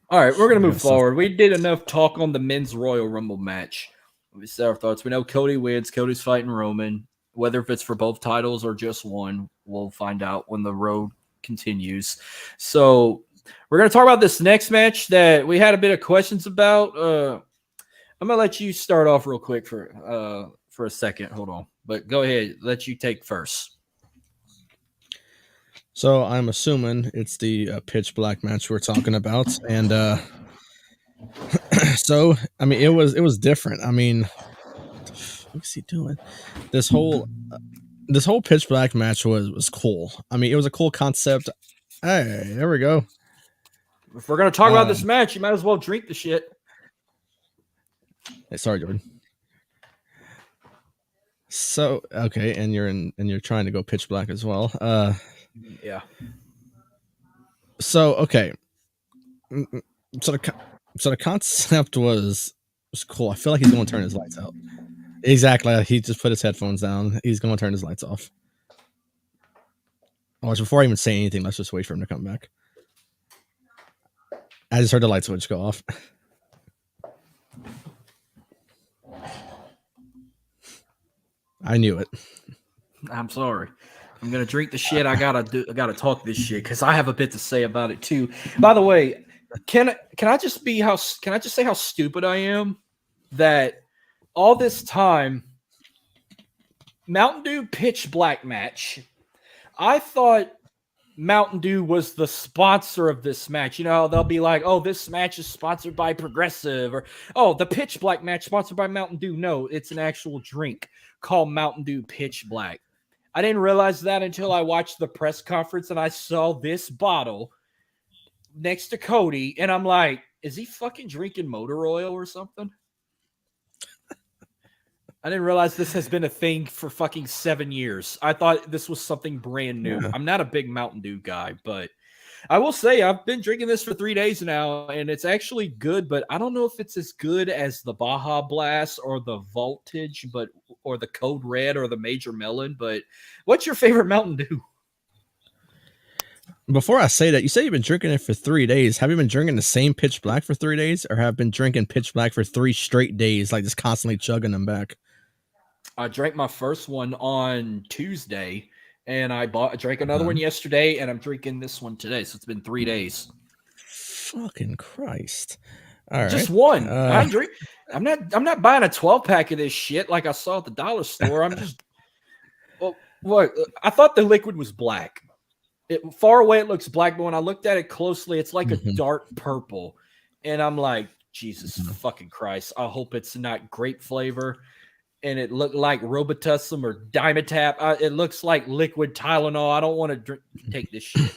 All right, we're going to move forward. We did enough talk on the men's Royal Rumble match. We said our thoughts. We know Cody wins. Cody's fighting Roman. Whether if it's for both titles or just one, we'll find out when the road continues. So we're going to talk about this next match that we had a bit of questions about. I'm going to let you start off real quick for a second. Hold on. But go ahead. Let you take first. So I'm assuming it's the pitch black match we're talking about. And so, I mean, it was different. I mean, what's he doing? This whole pitch black match was cool. I mean, it was a cool concept. Hey, there we go. If we're going to talk about this match, you might as well drink the shit. Hey, sorry, Jordan. So, okay, and you're trying to go pitch black as well. Yeah. So, okay. So So the concept was cool. I feel like he's going to turn his lights out. Exactly. He just put his headphones down. He's going to turn his lights off. Oh, before I even say anything, let's just wait for him to come back. I just heard the light switch go off. I knew it. I'm sorry. I'm gonna drink the shit. I gotta talk this shit because I have a bit to say about it too. By the way, can I just say how stupid I am that all this time Mountain Dew pitch black match. I thought Mountain Dew was the sponsor of this match. You know, they'll be like, oh, this match is sponsored by Progressive, or oh, the Pitch Black match sponsored by Mountain Dew. No, it's an actual drink called Mountain Dew Pitch Black. I didn't realize that until I watched the press conference and I saw this bottle next to Cody, and I'm like, is he fucking drinking motor oil or something? I didn't realize this has been a thing for fucking 7 years. I thought this was something brand new. Yeah. I'm not a big Mountain Dew guy, but I will say I've been drinking this for 3 days now, and it's actually good, but I don't know if it's as good as the Baja Blast or the Voltage, or the Code Red or the Major Melon. But what's your favorite Mountain Dew? Before I say that, you say you've been drinking it for 3 days. Have you been drinking the same Pitch Black for 3 days, or have been drinking Pitch Black for 3 straight days, like just constantly chugging them back? I drank my first one on Tuesday, and I drank another one yesterday, and I'm drinking this one today. So it's been 3 days. Fucking Christ! All right, just one. I'm not buying a 12-pack of this shit like I saw at the dollar store. I'm just. Well, look, I thought the liquid was black. Far away, it looks black, but when I looked at it closely, it's like a dark purple, and I'm like, Jesus fucking Christ! I hope it's not grape flavor. And it looked like Robitussin or Dimetap. It looks like liquid Tylenol. I don't want to take this shit.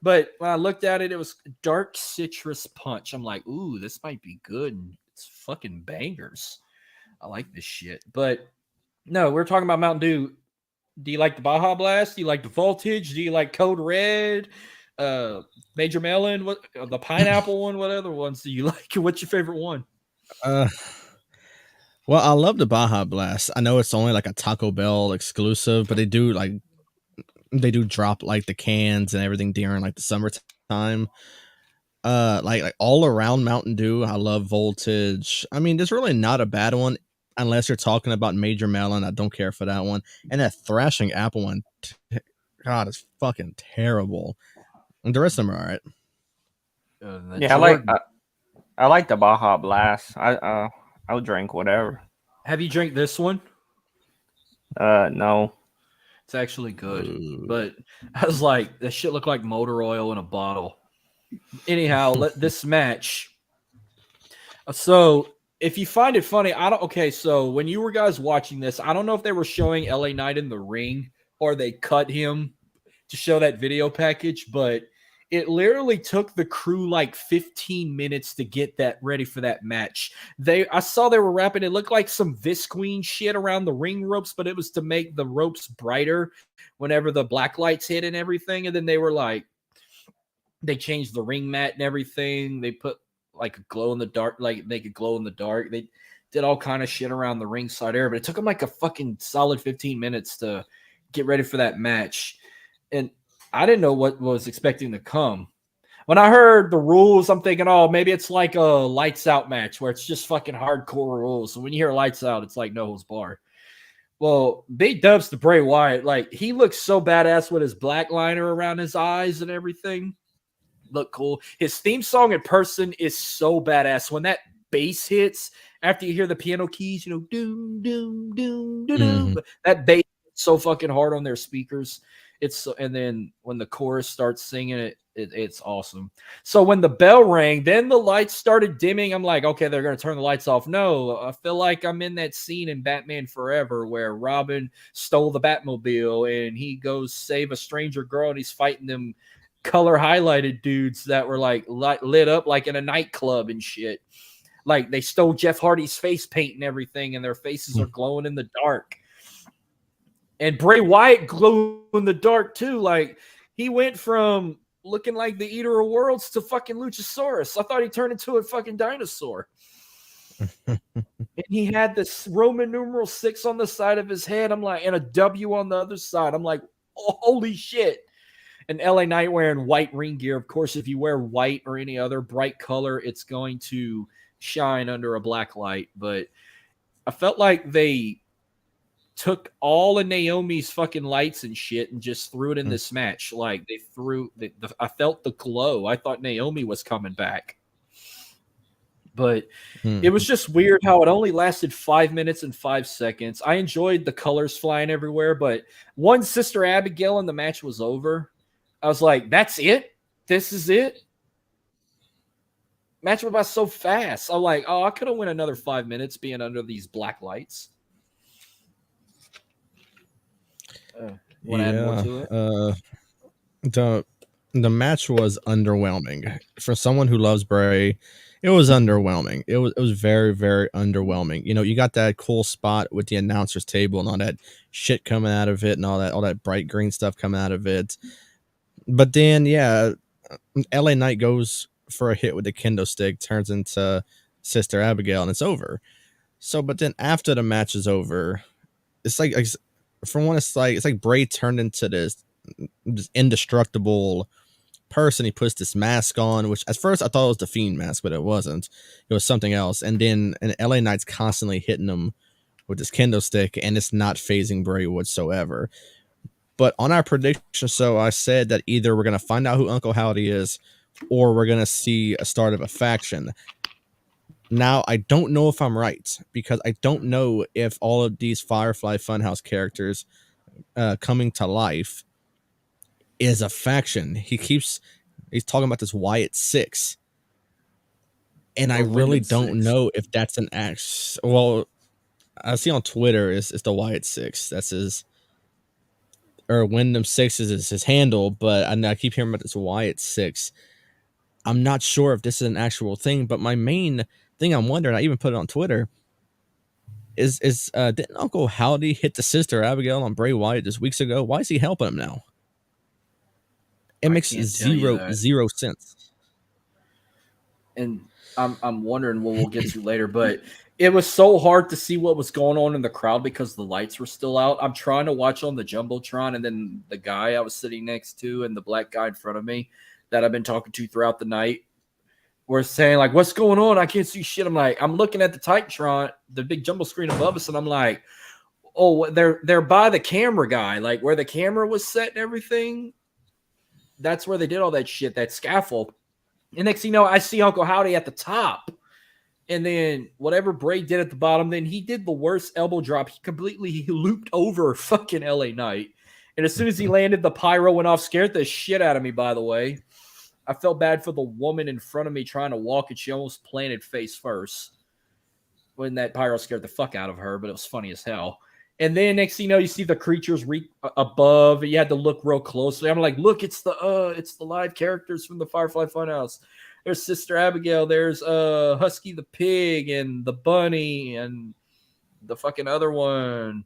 But when I looked at it, it was dark citrus punch. I'm like, ooh, this might be good. It's fucking bangers. I like this shit. But no, we're talking about Mountain Dew. Do you like the Baja Blast? Do you like the Voltage? Do you like Code Red? Major Melon? What the pineapple one? What other ones do you like? What's your favorite one? Well, I love the Baja Blast. I know it's only like a Taco Bell exclusive, but they do drop like the cans and everything during like the summertime. Like all around Mountain Dew, I love Voltage. I mean, there's really not a bad one unless you're talking about Major Melon. I don't care for that one. And that Thrashing Apple one, God, it's fucking terrible. And the rest of them are all right. Yeah, I like the Baja Blast. I'll drink whatever. Have you drank this one? No. It's actually good. But I was like, that shit looked like motor oil in a bottle. Anyhow, this match. So if you find it funny, so when you were guys watching this, I don't know if they were showing LA Knight in the ring or they cut him to show that video package, but it literally took the crew like 15 minutes to get that ready for that match. I saw they were wrapping. It looked like some Visqueen shit around the ring ropes, but it was to make the ropes brighter whenever the black lights hit and everything. And then they were like, they changed the ring mat and everything. They put like a glow in the dark, like they could glow in the dark. They did all kind of shit around the ringside area, but it took them like a fucking solid 15 minutes to get ready for that match. And I didn't know what was expecting to come. When I heard the rules, I'm thinking, oh, maybe it's like a lights out match where it's just fucking hardcore rules. So when you hear lights out, it's like no holds barred. Well, big dubs to Bray Wyatt. Like, he looks so badass with his black liner around his eyes and everything. Look cool. His theme song in person is so badass. When that bass hits, after you hear the piano keys, doom, doom, doom, doom, doom. That bass hits so fucking hard on their speakers. And then when the chorus starts singing it's awesome. So when the bell rang, then the lights started dimming. I'm like, okay, they're going to turn the lights off. No, I feel like I'm in that scene in Batman Forever where Robin stole the Batmobile and he goes save a stranger girl and he's fighting them color highlighted dudes that were like lit up like in a nightclub and shit. Like they stole Jeff Hardy's face paint and everything and their faces are glowing in the dark. And Bray Wyatt glowed in the dark too. Like he went from looking like the Eater of Worlds to fucking Luchasaurus. I thought he turned into a fucking dinosaur. And he had this Roman numeral 6 on the side of his head. I'm like, and a W on the other side. I'm like, oh, holy shit. And LA Knight wearing white ring gear. Of course, if you wear white or any other bright color, it's going to shine under a black light. But I felt like they took all of Naomi's fucking lights and shit and just threw it in this match. Like they threw, I felt the glow. I thought Naomi was coming back. But it was just weird how it only lasted 5 minutes and 5 seconds. I enjoyed the colors flying everywhere, but once Sister Abigail and the match was over, I was like, that's it? This is it? Match went by so fast. I'm like, oh, I could have went another 5 minutes being under these black lights. Want to add more to it? The match was underwhelming. For someone who loves Bray, it was underwhelming. It was very, very underwhelming. You know, you got that cool spot with the announcer's table and all that shit coming out of it and all that bright green stuff coming out of it. But then, yeah, LA Knight goes for a hit with the kendo stick, turns into Sister Abigail, and it's over. So, but then after the match is over, it's like from one, it's like Bray turned into this indestructible person. He puts this mask on, which at first I thought it was the Fiend mask, but it wasn't. It was something else. And then LA Knight's constantly hitting him with this kendo stick, and it's not phasing Bray whatsoever. But on our prediction show, I said that either we're going to find out who Uncle Howdy is, or we're going to see a start of a faction. Now, I don't know if I'm right, because I don't know if all of these Firefly Funhouse characters coming to life is a faction. He's talking about this Wyatt 6. And I really don't know if that's an act. Well, I see on Twitter it's the Wyatt 6. That's his, or Wyndham 6 is his handle, but I keep hearing about this Wyatt 6. I'm not sure if this is an actual thing, but my main thing I'm wondering, I even put it on Twitter, is didn't Uncle Howdy hit the Sister Abigail on Bray Wyatt just weeks ago? Why is he helping him now? It makes zero sense. And I'm wondering what we'll get to later, but it was so hard to see what was going on in the crowd because the lights were still out. I'm trying to watch on the Jumbotron, and then the guy I was sitting next to and the black guy in front of me that I've been talking to throughout the night were saying, like, what's going on? I can't see shit. I'm like, I'm looking at the Titantron, the big jumbo screen above us, and I'm like, oh, they're by the camera guy, like where the camera was set and everything. That's where they did all that shit, that scaffold. And next thing you know, I see Uncle Howdy at the top. And then whatever Bray did at the bottom, then he did the worst elbow drop. He looped over fucking LA Knight. And as soon as he landed, the pyro went off. Scared the shit out of me, by the way. I felt bad for the woman in front of me trying to walk, and she almost planted face first when that pyro scared the fuck out of her, but it was funny as hell. And then next thing you know, you see the creatures above. You had to look real closely. I'm like, look, it's the live characters from the Firefly Funhouse. There's Sister Abigail. There's Husky the pig and the bunny and the fucking other one.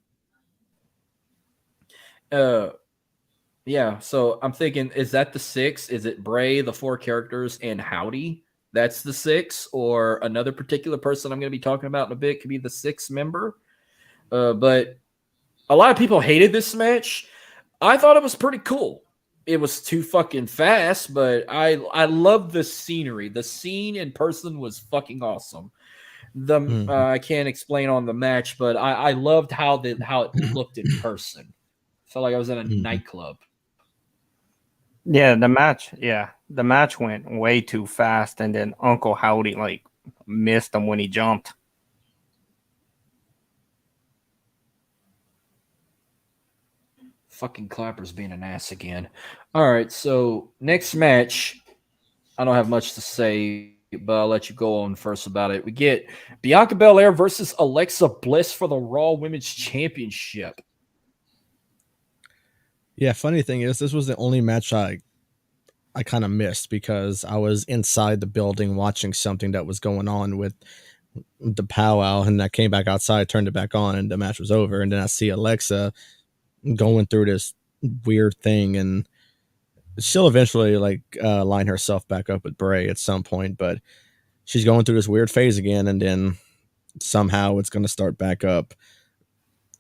Yeah. So I'm thinking, is that the 6? Is it Bray, the 4 characters, and Howdy? That's the 6, or another particular person I'm going to be talking about in a bit could be the 6th member. But a lot of people hated this match. I thought it was pretty cool. It was too fucking fast, but I love the scenery. The scene in person was fucking awesome. I can't explain on the match, but I loved how it looked in person. Felt like I was in a nightclub. Yeah, the match went way too fast, and then Uncle Howdy like missed him when he jumped. Fucking Clapper's being an ass again. All right, so next match, I don't have much to say, but I'll let you go on first about it. We get Bianca Belair versus Alexa Bliss for the Raw Women's Championship. Yeah, funny thing is, this was the only match I kind of missed because I was inside the building watching something that was going on with the powwow, and I came back outside, turned it back on, and the match was over. And then I see Alexa going through this weird thing, and she'll eventually like line herself back up with Bray at some point, but she's going through this weird phase again, and then somehow it's going to start back up.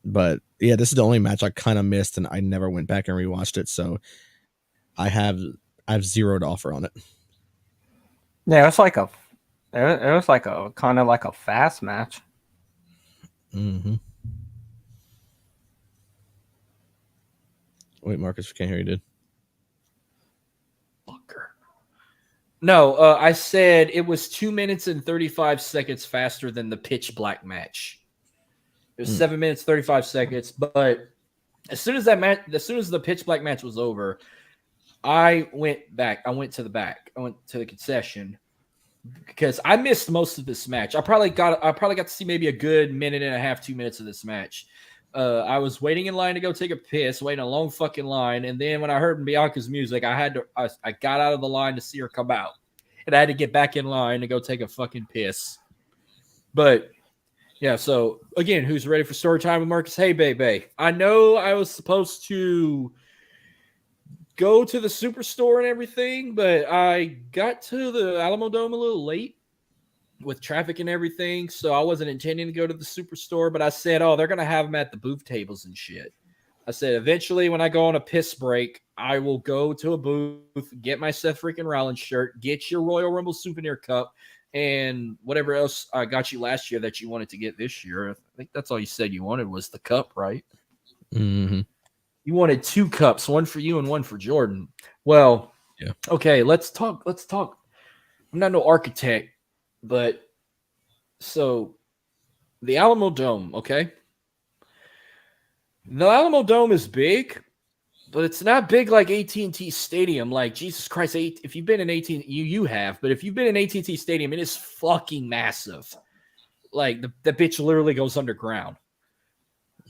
But yeah, this is the only match I kind of missed, and I never went back and rewatched it, so I have zero to offer on it. Yeah, it was like a kind of like a fast match. Mm-hmm. Wait, Marcus, we can't hear you, dude. Fucker. No, I said it was 2 minutes and 35 seconds faster than the pitch black match. It was 7 minutes 35 seconds, but as soon as the pitch black match was over, I went back. I went to the back. I went to the concession because I missed most of this match. I probably got to see maybe a good minute and a half, 2 minutes of this match. I was waiting in line to go take a piss, waiting a long fucking line, and then when I heard Bianca's music, I got out of the line to see her come out, and I had to get back in line to go take a fucking piss. But yeah, so again, who's ready for story time with Marcus? Hey, baby, I know I was supposed to go to the Superstore and everything, but I got to the Alamo Dome a little late with traffic and everything, so I wasn't intending to go to the Superstore, but I said, oh, they're going to have them at the booth tables and shit. I said, eventually, when I go on a piss break, I will go to a booth, get my Seth freaking Rollins shirt, get your Royal Rumble souvenir cup, and whatever else I got you last year that you wanted to get this year. I think that's all you said you wanted was the cup, right? Mm-hmm. You wanted 2 cups, one for you and one for Jordan. Well, yeah. Okay, let's talk. I'm not no architect, but so the Alamo Dome, okay? The Alamo Dome is big, but it's not big like AT&T Stadium. Like, Jesus Christ, if you've been in AT&T, you have, but if you've been in AT&T Stadium, it is fucking massive. Like, the bitch literally goes underground.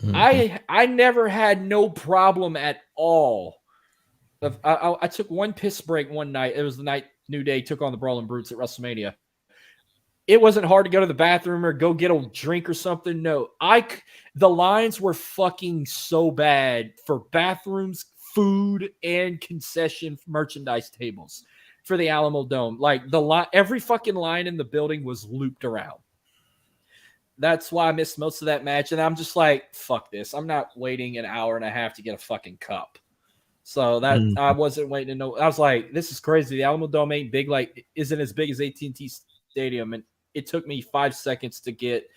Mm-hmm. I never had no problem at all. I took one piss break one night. It was the night New Day took on the Brawling Brutes at WrestleMania. It wasn't hard to go to the bathroom or go get a drink or something. No, the lines were fucking so bad for bathrooms, food, and concession merchandise tables for the Alamo Dome. Like every fucking line in the building was looped around. That's why I missed most of that match. And I'm just like, fuck this. I'm not waiting an hour and a half to get a fucking cup. So that I wasn't waiting to know. I was like, this is crazy. The Alamo Dome ain't big, isn't as big as AT&T Stadium. And it took me 5 seconds to get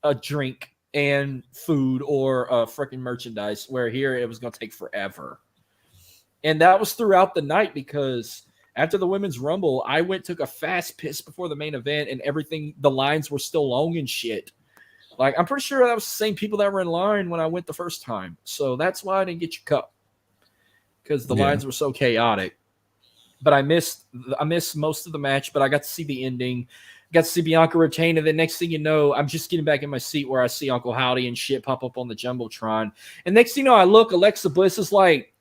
a drink and food or freaking merchandise, where here it was going to take forever. And that was throughout the night because after the Women's Rumble, I took a fast piss before the main event, and everything, the lines were still long and shit. Like, I'm pretty sure that was the same people that were in line when I went the first time. So that's why I didn't get your cup, because the lines were so chaotic. But I missed most of the match, but I got to see the ending. Got to see Bianca retain, and the next thing you know, I'm just getting back in my seat where I see Uncle Howdy and shit pop up on the Jumbotron. And next thing you know, I look, Alexa Bliss is like,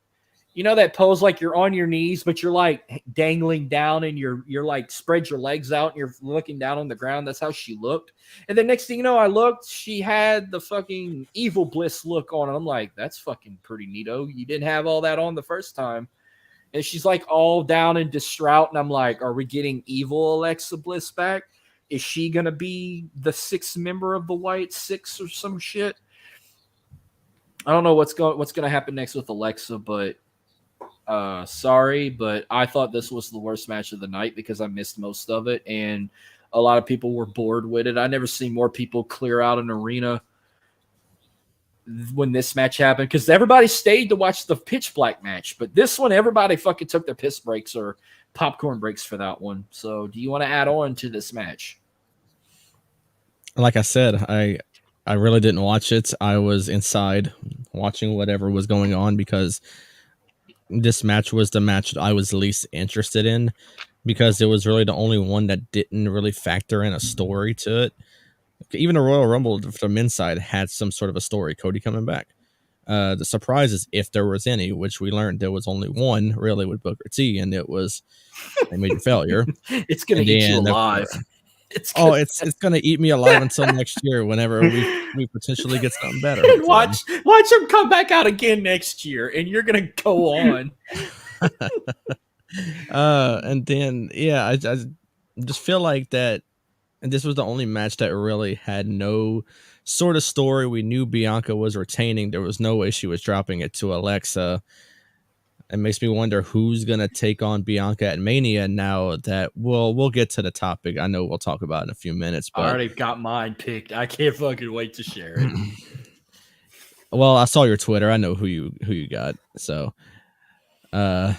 you know that pose like you're on your knees, but you're like dangling down and you're like spread your legs out and you're looking down on the ground. That's how she looked. And then next thing you know, I looked, she had the fucking evil Bliss look on. And I'm like, that's fucking pretty neato. You didn't have all that on the first time. And she's like all down and distraught. And I'm like, are we getting evil Alexa Bliss back? Is she going to be the 6th member of the White Six or some shit? I don't know what's going to happen next with Alexa, but sorry, but I thought this was the worst match of the night because I missed most of it, and a lot of people were bored with it. I never seen more people clear out an arena when this match happened, because everybody stayed to watch the pitch black match, but this one, everybody fucking took their piss breaks or popcorn breaks for that one. So do you want to add on to this match? Like I said, I really didn't watch it. I was inside watching whatever was going on because this match was the match that I was least interested in, because it was really the only one that didn't really factor in a story to it. Even the Royal Rumble for the men's side had some sort of a story, Cody coming back. The surprise is, if there was any, which we learned there was only one really with Booker T, and it was a major failure. It's going to eat you alive. It's going to eat me alive until next year, whenever we potentially get something better. Watch him come back out again next year, and you're going to go on. And then I just feel like that, and this was the only match that really had no sort of story. We knew Bianca was retaining. There was no way she was dropping it to Alexa. It makes me wonder who's gonna take on Bianca at Mania now that we'll get to the topic. I know we'll talk about it in a few minutes, I but already got mine picked. I can't fucking wait to share it. well, I saw your Twitter. I know who you got. So I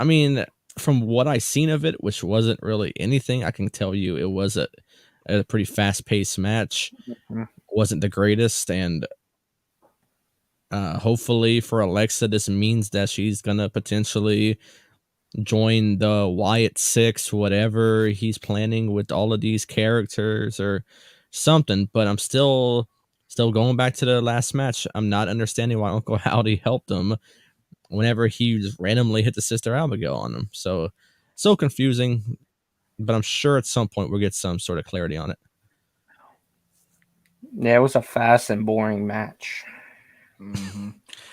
mean, from what I seen of it, which wasn't really anything, I can tell you it was a pretty fast paced match. Wasn't the greatest, and hopefully for Alexa, this means that she's gonna potentially join the Wyatt Six, whatever he's planning with all of these characters or something. But I'm still going back to the last match. I'm not understanding why Uncle Howdy helped him whenever he just randomly hit the Sister Abigail on him. So confusing, but I'm sure at some point we'll get some sort of clarity on it. Yeah, it was a fast and boring match. Mm-hmm.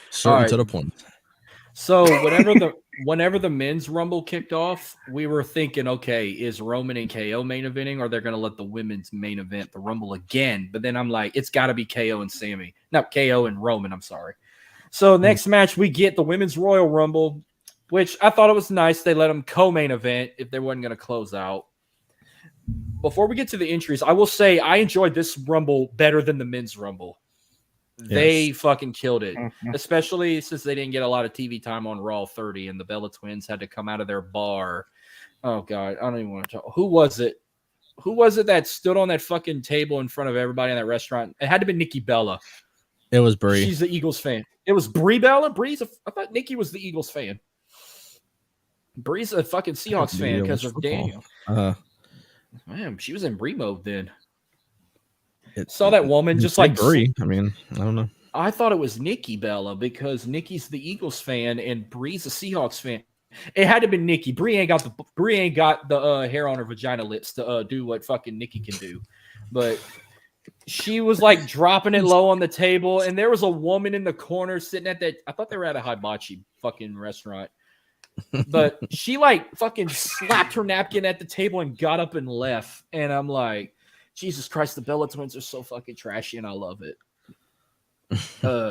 Straight to the point. So whenever the men's rumble kicked off, we were thinking, okay, is Roman and KO main eventing, or they're gonna let the women's main event the rumble again? But then I'm like, it's got to be KO and Sami, not KO and Roman. I'm sorry. So next match we get the women's Royal Rumble, which I thought it was nice. They let them co-main event if they wasn't gonna close out. Before we get to the entries, I will say I enjoyed this Rumble better than the men's Rumble. They fucking killed it, especially since they didn't get a lot of TV time on Raw 30 and the Bella Twins had to come out of their bar. Oh, God. I don't even want to talk. Who was it? Who was it that stood on that fucking table in front of everybody in that restaurant? It had to be Nikki Bella. It was Brie. She's the Eagles fan. It was Brie Bella? I thought Nikki was the Eagles fan. Brie's a fucking Seahawks fan because of Daniel. Man, she was in Brie mode then. Saw that woman just like Brie. I mean, I don't know. I thought it was Nikki Bella because Nikki's the Eagles fan and Brie's a Seahawks fan. It had to be Nikki. Brie ain't got the hair on her vagina lips to do what fucking Nikki can do. But she was like dropping it low on the table, and there was a woman in the corner sitting at that. I thought they were at a hibachi fucking restaurant. But she like fucking slapped her napkin at the table and got up and left. And I'm like, Jesus Christ, the Bella Twins are so fucking trashy, and I love it.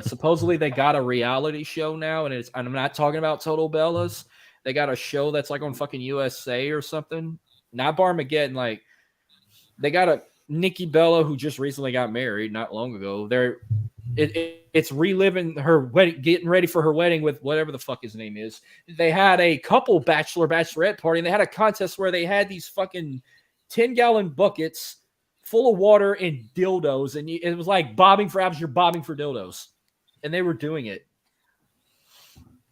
Supposedly they got a reality show now, and I'm not talking about Total Bellas. They got a show that's like on fucking USA or something. Not Barmageddon. Like they got a Nikki Bella who just recently got married not long ago. It's reliving her wedding, getting ready for her wedding with whatever the fuck his name is. They had a couple bachelorette party, and they had a contest where they had these fucking 10-gallon buckets full of water and dildos, and it was like bobbing for apples. You're bobbing for dildos, and they were doing it.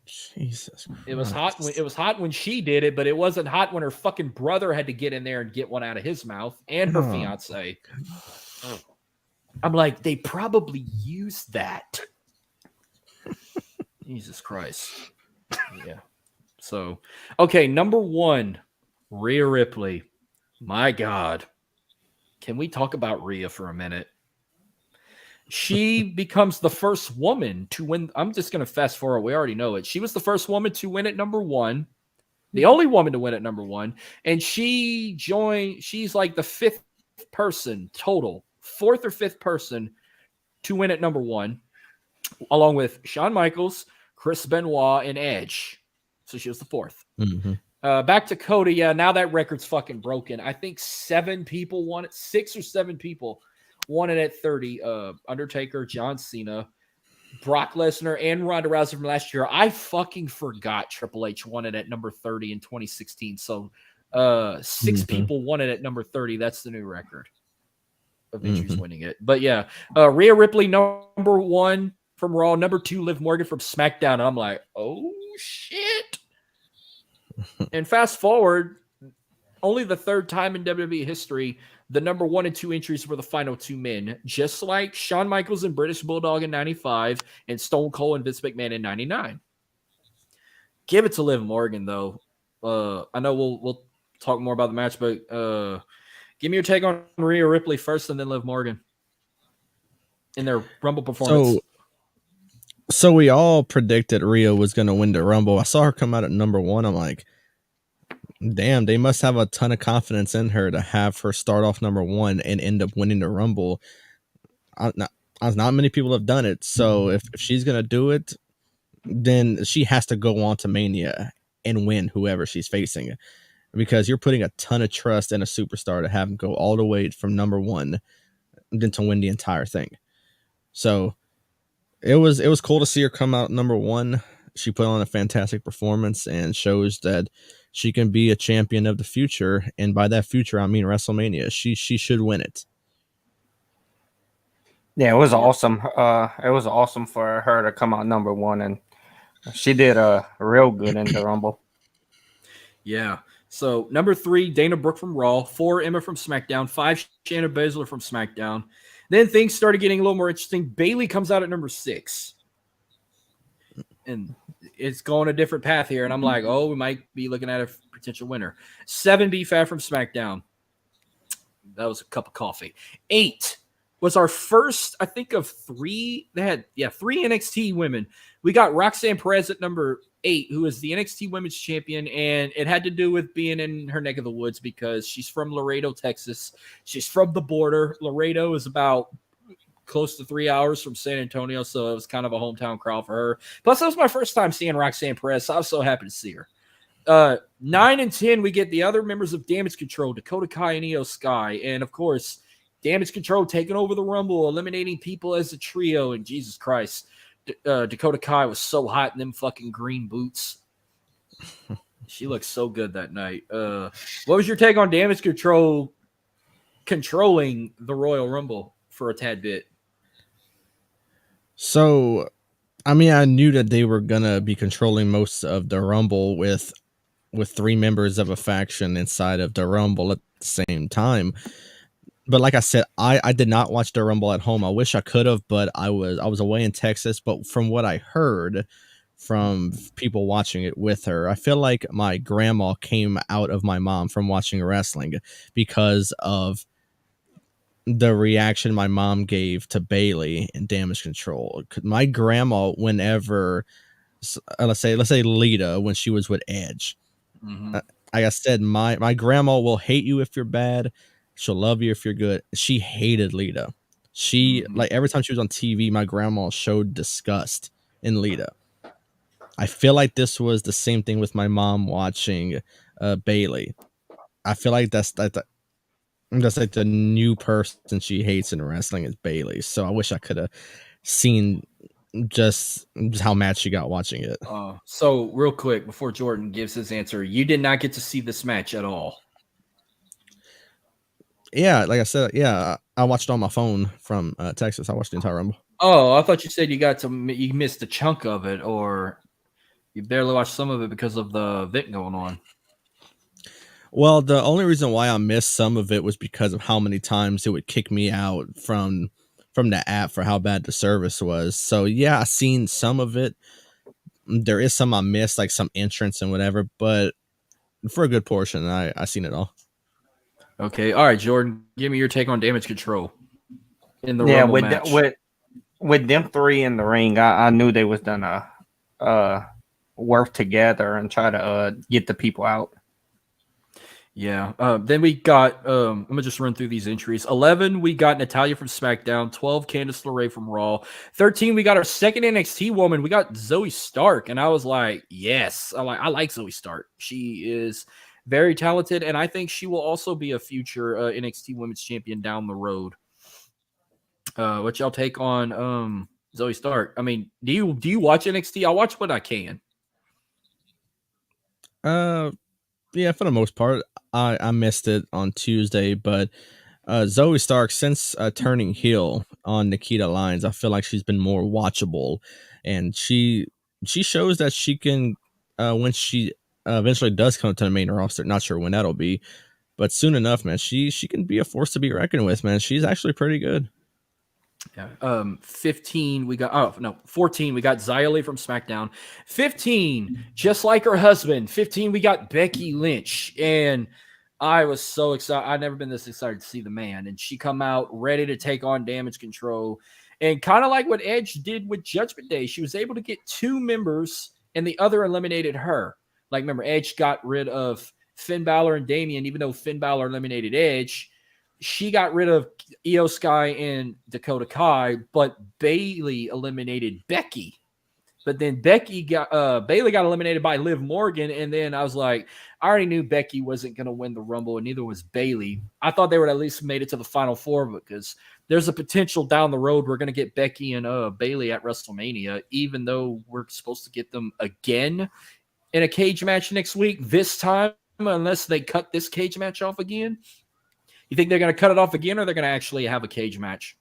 Jesus Christ. It was hot. It was hot when she did it, but it wasn't hot when her fucking brother had to get in there and get one out of his mouth, and her fiance. I'm like, they probably used that. Jesus Christ. Yeah. So, okay, number one, Rhea Ripley. My God. Can we talk about Rhea for a minute? She becomes the first woman to win. I'm just going to fast forward. We already know it. She was the first woman to win at number one, the only woman to win at number one. And she's like the fifth person total, fourth or fifth person to win at number one, along with Shawn Michaels, Chris Benoit, and Edge. So she was the fourth. Mm-hmm. Back to Cody. Yeah, now that record's fucking broken. I think 7 people won it. 6 or 7 people won it at 30. Undertaker, John Cena, Brock Lesnar, and Ronda Rousey from last year. I fucking forgot Triple H won it at number 30 in 2016. So 6 people won it at number 30. That's the new record of injuries winning it. But yeah, Rhea Ripley, number 1 from Raw. Number 2, Liv Morgan from SmackDown. And I'm like, oh, shit. And fast forward, only the third time in WWE history, the number 1 and 2 entries were the final 2 men, just like Shawn Michaels and British Bulldog in 95 and Stone Cold and Vince McMahon in 99. Give it to Liv Morgan, though. I know we'll talk more about the match, but give me your take on Rhea Ripley first and then Liv Morgan in their Rumble performance. So we all predicted Rhea was going to win the Rumble. I saw her come out at number 1. I'm like, damn, they must have a ton of confidence in her to have her start off number 1 and end up winning the Rumble. Not many people have done it. So if she's going to do it, then she has to go on to Mania and win whoever she's facing, because you're putting a ton of trust in a superstar to have him go all the way from number 1 then to win the entire thing. So it was cool to see her come out number 1. She put on a fantastic performance and shows that she can be a champion of the future. And by that future, I mean WrestleMania. She should win it. Yeah, it was awesome. It was awesome for her to come out number 1, and she did real good in the Rumble. Yeah. So number 3, Dana Brooke from Raw. 4, Emma from SmackDown. 5, Shayna Baszler from SmackDown. Then things started getting a little more interesting. Bayley comes out at number 6. And it's going a different path here. And I'm like, oh, we might be looking at a potential winner. 7, B-Fab from SmackDown. That was a cup of coffee. 8 was our first, I think, of 3. They had, 3 NXT women. We got Roxanne Perez at number 8, who is the NXT Women's Champion, and it had to do with being in her neck of the woods because she's from Laredo, Texas. She's from the border. Laredo is about close to 3 hours from San Antonio, so it was kind of a hometown crowd for her. Plus, that was my first time seeing Roxanne Perez, so I was so happy to see her. 9 and 10, we get the other members of Damage Control, Dakota Kai and Io Sky, and of course, Damage Control taking over the Rumble, eliminating people as a trio, and Jesus Christ, Dakota Kai was so hot in them fucking green boots. She looked so good that night. What was your take on Damage Control controlling the Royal Rumble for a tad bit? So, I mean, I knew that they were going to be controlling most of the Rumble with 3 members of a faction inside of the Rumble at the same time. But like I said, I did not watch the Rumble at home. I wish I could have, but I was away in Texas. But from what I heard from people watching it with her, I feel like my grandma came out of my mom from watching wrestling because of the reaction my mom gave to Bayley in Damage Control. My grandma, whenever, let's say Lita, when she was with Edge, like I said, my grandma will hate you if you're bad. She'll love you if you're good. She hated Lita. She like every time she was on TV, my grandma showed disgust in Lita. I feel like this was the same thing with my mom watching Bayley. I feel like that's like the new person she hates in wrestling is Bayley. So I wish I could have seen just how mad she got watching it. So real quick before Jordan gives his answer, you did not get to see this match at all. Yeah, like I said, I watched it on my phone from Texas. I watched the entire Rumble. Oh, I thought you said you missed a chunk of it, or you barely watched some of it because of the event going on. Well, the only reason why I missed some of it was because of how many times it would kick me out from the app for how bad the service was. So yeah, I seen some of it. There is some I missed, like some entrance and whatever, but for a good portion, I seen it all. Okay, all right, Jordan, give me your take on Damage Control in the Rumble match. With them 3 in the ring, I knew they was gonna work together and try to get the people out. Yeah. Then we got, I'm going to just run through these entries. 11, we got Natalya from SmackDown. 12, Candice LeRae from Raw. 13, we got our second NXT woman. We got Zoe Stark. And I was like, yes, I like Zoe Stark. She is very talented. And I think she will also be a future NXT Women's Champion down the road. What y'all take on Zoe Stark? I mean, do you watch NXT? I watch what I can. Yeah, for the most part, I missed it on Tuesday, but Zoe Stark, since turning heel on Nikita Lyons, I feel like she's been more watchable, and she shows that she can, when she eventually does come to the main roster, not sure when that'll be, but soon enough, man, she can be a force to be reckoned with, man. She's actually pretty good. Yeah. 15, we got 14, we got Xia Li from SmackDown. 15, just like her husband. 15, we got Becky Lynch. And I was so excited. I've never been this excited to see the man. And she come out ready to take on Damage Control. And kind of like what Edge did with Judgment Day, she was able to get 2 members and the other eliminated her. Like, remember, Edge got rid of Finn Balor and Damian, even though Finn Balor eliminated Edge. She got rid of Io Sky and Dakota Kai, but Bayley eliminated Becky. But then Bayley got eliminated by Liv Morgan, and then I was like, I already knew Becky wasn't going to win the Rumble, and neither was Bayley. I thought they would at least made it to the Final Four because there's a potential down the road we're going to get Becky and Bayley at WrestleMania, even though we're supposed to get them again in a cage match next week. This time, unless they cut this cage match off again, you think they're going to cut it off again, or they're going to actually have a cage match?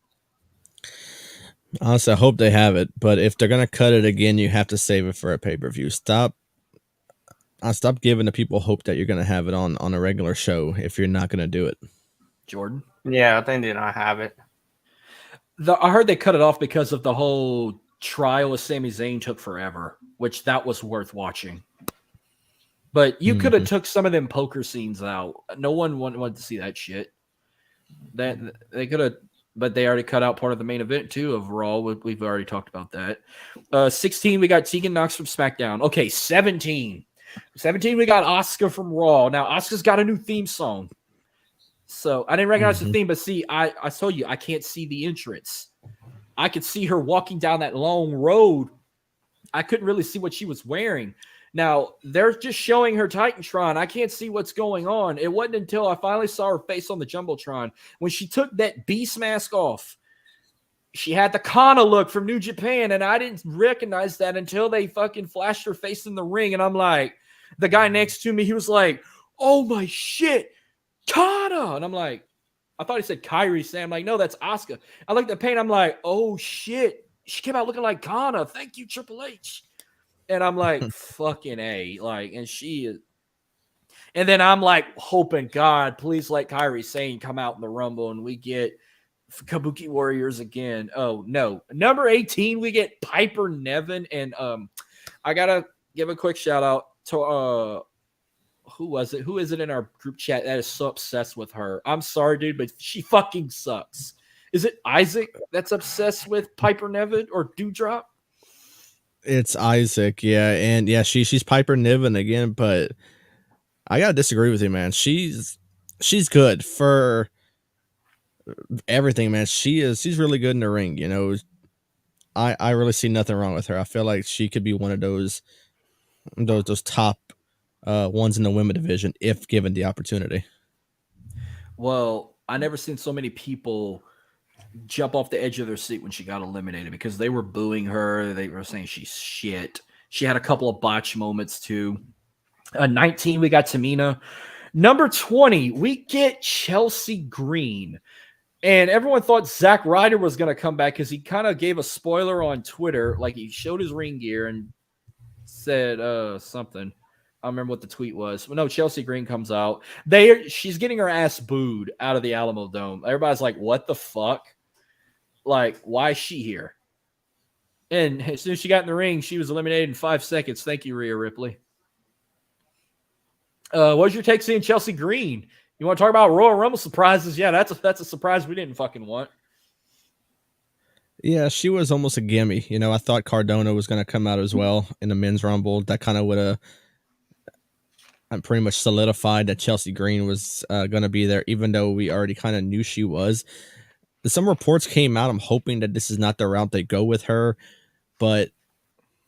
Honestly, I hope they have it, but if they're gonna cut it again, you have to save it for a pay-per-view. Stop giving the people hope that you're gonna have it on a regular show if you're not gonna do it. Jordan? Yeah, I think they don't have it. I heard they cut it off because of the whole trial with Sami Zayn took forever, which that was worth watching. But you could have took some of them poker scenes out. No one wanted to see that shit. That they could have. But they already cut out part of the main event, too, of Raw. We've already talked about that. 16, we got Tegan Nox from SmackDown. Okay, 17. 17, we got Asuka from Raw. Now, Asuka's got a new theme song. So, I didn't recognize the theme, but see, I told you, I can't see the entrance. I could see her walking down that long road. I couldn't really see what she was wearing. Now, they're just showing her Titantron. I can't see what's going on. It wasn't until I finally saw her face on the Jumbotron. When she took that beast mask off, she had the Kana look from New Japan, and I didn't recognize that until they fucking flashed her face in the ring. And I'm like, the guy next to me, he was like, oh my shit, Kana. And I'm like, I thought he said Kyrie Sam. I'm like, no, that's Asuka. I looked at the paint. I'm like, oh shit. She came out looking like Kana. Thank you, Triple H. And I'm like, fucking A. Like, and she is. And then I'm like, hoping, God, please let Kyrie Sane come out in the Rumble and we get Kabuki Warriors again. Oh, no. Number 18, we get Piper Niven. And I got to give a quick shout out to, who was it? Who is it in our group chat that is so obsessed with her? I'm sorry, dude, but she fucking sucks. Is it Isaac that's obsessed with Piper Niven or Dewdrop? It's Isaac, yeah, and yeah, she's Piper Niven again, but I gotta disagree with you, man. She's good for everything, man. She's really good in the ring, you know. I really see nothing wrong with her. I feel like she could be one of those top ones in the women division if given the opportunity. Well, I never seen so many people jump off the edge of their seat when she got eliminated because they were booing her. They were saying she's shit. She had a couple of botch moments too. 19, we got Tamina. Number 20, we get Chelsea Green. And everyone thought Zack Ryder was going to come back because he kind of gave a spoiler on Twitter. Like he showed his ring gear and said something. I don't remember what the tweet was. But no, Chelsea Green comes out. She's getting her ass booed out of the Alamo Dome. Everybody's like, what the fuck? Like, why is she here? And as soon as she got in the ring, she was eliminated in 5 seconds. Thank you, Rhea Ripley. What was your take seeing Chelsea Green? You want to talk about Royal Rumble surprises? Yeah, that's a surprise we didn't fucking want. Yeah, she was almost a gimme. You know, I thought Cardona was going to come out as well in the men's Rumble. That kind of would have pretty much solidified that Chelsea Green was going to be there, even though we already kind of knew she was. Some reports came out. I'm hoping that this is not the route they go with her, but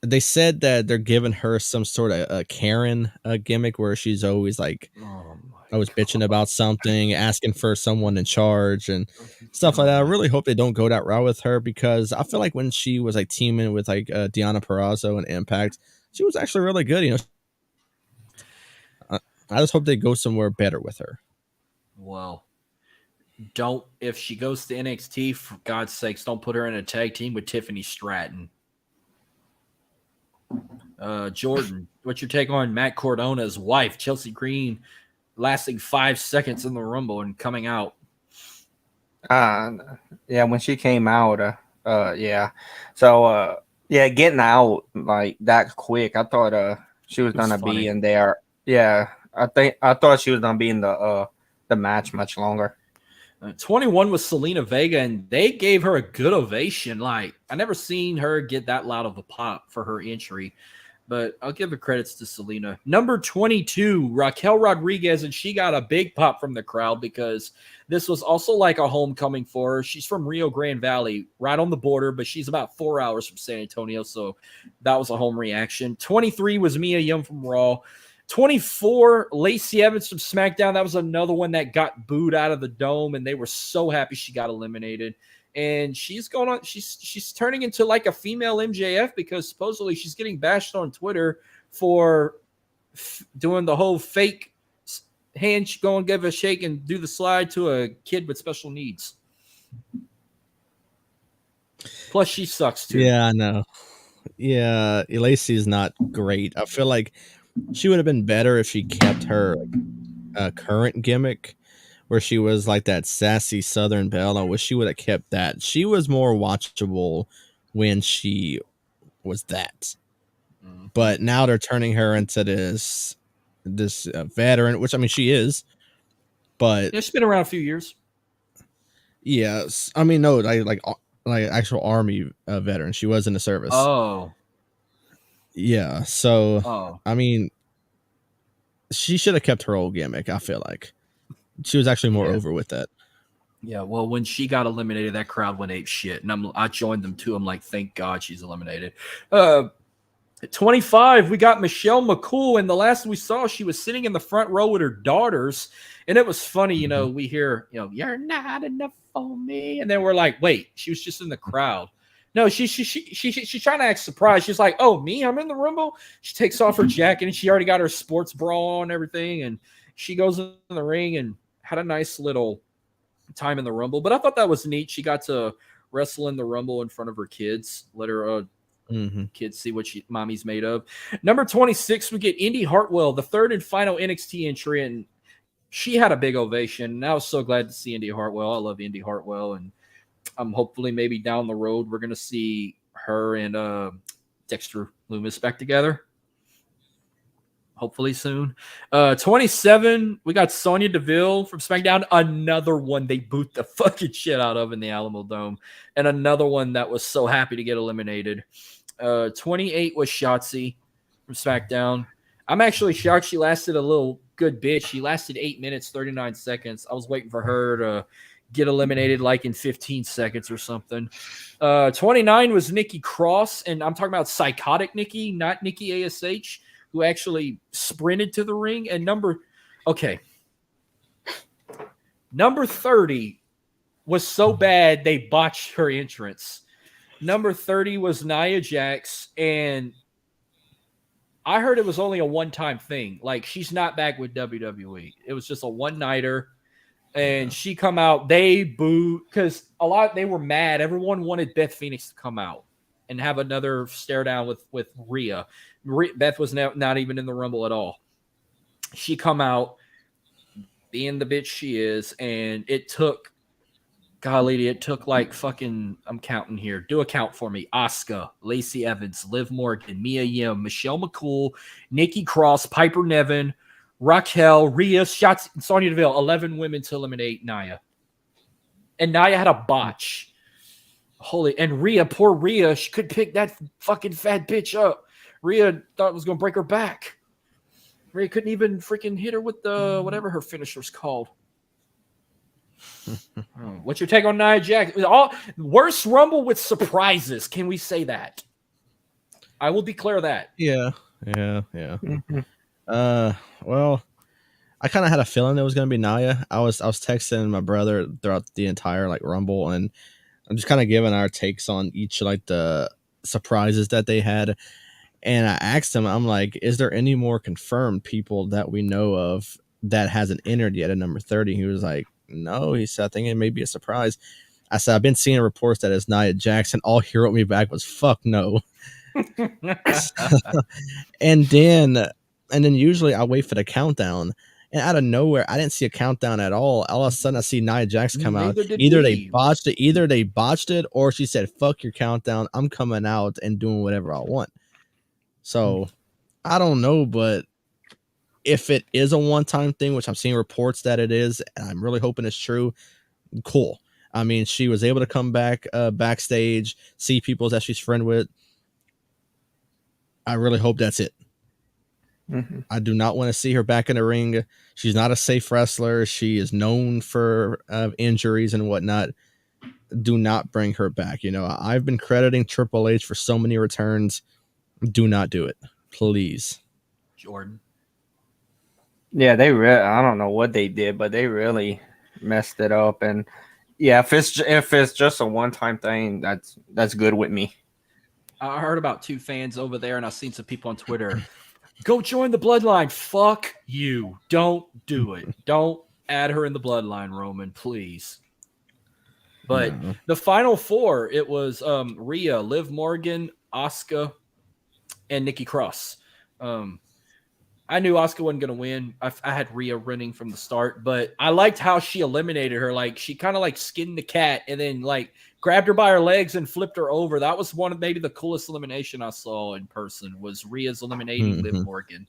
they said that they're giving her some sort of a Karen gimmick where she's always like, always bitching about something, asking for someone in charge and stuff like that. I really hope they don't go that route with her because I feel like when she was like teaming with like Deonna Purrazzo and Impact, she was actually really good. You know, I just hope they go somewhere better with her. Well, if she goes to NXT, for God's sakes, don't put her in a tag team with Tiffany Stratton. Jordan, what's your take on Matt Cordona's wife, Chelsea Green, lasting 5 seconds in the Rumble and coming out? Yeah, when she came out, yeah. So, yeah, getting out like that quick, I thought she was gonna be in there. Yeah, I thought she was gonna be in the match much longer. 21 was Selena Vega, and they gave her a good ovation. Like, I never seen her get that loud of a pop for her entry, but I'll give the credits to Selena. Number 22, Raquel Rodriguez, and she got a big pop from the crowd because this was also like a homecoming for her. She's from Rio Grande Valley, right on the border, but she's about 4 hours from San Antonio, so that was a home reaction. 23 was Mia Yim from Raw. 24, Lacey Evans from SmackDown. That was another one that got booed out of the dome, and they were so happy she got eliminated. And she's going on. She's turning into like a female MJF because supposedly she's getting bashed on Twitter for doing the whole fake hand, go and give a shake and do the slide to a kid with special needs. Plus, she sucks too. Yeah, I know. Yeah, Lacey's not great. I feel like she would have been better if she kept her current gimmick, where she was like that sassy Southern belle. I wish she would have kept that. She was more watchable when she was that. But now they're turning her into this veteran, which I mean she is. But yeah, she's been around a few years. Yes, I mean no, like actual army veteran. She was in the service. Oh, yeah. So I mean, she should have kept her old gimmick. I feel like she was actually more over with that. Yeah, well, when she got eliminated, that crowd went ape shit, and I joined them too. I'm like, thank God she's eliminated. At 25, we got Michelle McCool, and the last we saw, she was sitting in the front row with her daughters, and it was funny. You know, we hear, you're not enough for me, and then we're like, wait, she was just in the crowd. No, she's trying to act surprised. She's like, oh, me? I'm in the Rumble? She takes off her jacket, and she already got her sports bra on and everything, and she goes in the ring and had a nice little time in the Rumble. But I thought that was neat. She got to wrestle in the Rumble in front of her kids. Let her kids see what mommy's made of. Number 26, we get Indy Hartwell, the third and final NXT entry, and she had a big ovation. And I was so glad to see Indy Hartwell. I love Indy Hartwell, and hopefully maybe down the road we're going to see her and Dexter Lumis back together. Hopefully soon. 27, we got Sonya Deville from SmackDown. Another one they boot the fucking shit out of in the Alamo Dome. And another one that was so happy to get eliminated. 28 was Shotzi from SmackDown. I'm actually shocked she lasted a little good bit. She lasted 8 minutes, 39 seconds. I was waiting for her to get eliminated like in 15 seconds or something. 29 was Nikki Cross. And I'm talking about psychotic Nikki, not Nikki ASH, who actually sprinted to the ring. And number 30 was so bad they botched her entrance. Number 30 was Nia Jax, and I heard it was only a one-time thing. Like, she's not back with WWE. It was just a one-nighter, and she come out. They booed because they were mad. Everyone wanted Beth Phoenix to come out and have another stare down with Rhea. Beth was not even in the Rumble at all. She come out being the bitch she is, and it took like fucking, I'm counting here. Do a count for me. Asuka, Lacey Evans, Liv Morgan, Mia Yim, Michelle McCool, Nikki Cross, Piper Niven, Raquel, Rhea, Shotzi, and Sonya Deville. 11 women to eliminate Nia. And Nia had a botch. And Rhea, poor Rhea, she could pick that fucking fat bitch up. Rhea thought it was going to break her back. Rhea couldn't even freaking hit her with the whatever her finisher's called. What's your take on Nia Jax? Worst Rumble with surprises. Can we say that? I will declare that. Yeah. Well, I kind of had a feeling it was going to be Nia. I was texting my brother throughout the entire Rumble, and I'm just kind of giving our takes on each the surprises that they had. And I asked him, I'm like, is there any more confirmed people that we know of that hasn't entered yet at number 30? He was like, no. He said, I think it may be a surprise. I said, I've been seeing reports that it's Nia Jax. All he wrote me back was, fuck no. and then usually I wait for the countdown. And out of nowhere, I didn't see a countdown at all. All of a sudden, I see Nia Jax come out. Either they botched it, or she said, fuck your countdown. I'm coming out and doing whatever I want. So, I don't know, but if it is a one-time thing, which I'm seeing reports that it is, and I'm really hoping it's true, cool. I mean, she was able to come back backstage, see people that she's friend with. I really hope that's it. Mm-hmm. I do not want to see her back in the ring. She's not a safe wrestler. She is known for injuries and whatnot. Do not bring her back. You know, I've been crediting Triple H for so many returns. Do not do it, please. Jordan. Yeah, I don't know what they did, but they really messed it up. And yeah, if it's just a one-time thing, that's good with me. I heard about 2 fans over there, and I've seen some people on Twitter. Go join the Bloodline. Fuck you. Don't do it. Don't add her in the Bloodline, Roman, please. But the final 4, it was Rhea, Liv Morgan, Asuka, and Nikki Cross. I knew Asuka wasn't going to win. I had Rhea running from the start, but I liked how she eliminated her. Like, she kind of like skinned the cat and then like grabbed her by her legs and flipped her over. That was one of maybe the coolest elimination I saw in person, was Rhea's eliminating Liv Morgan,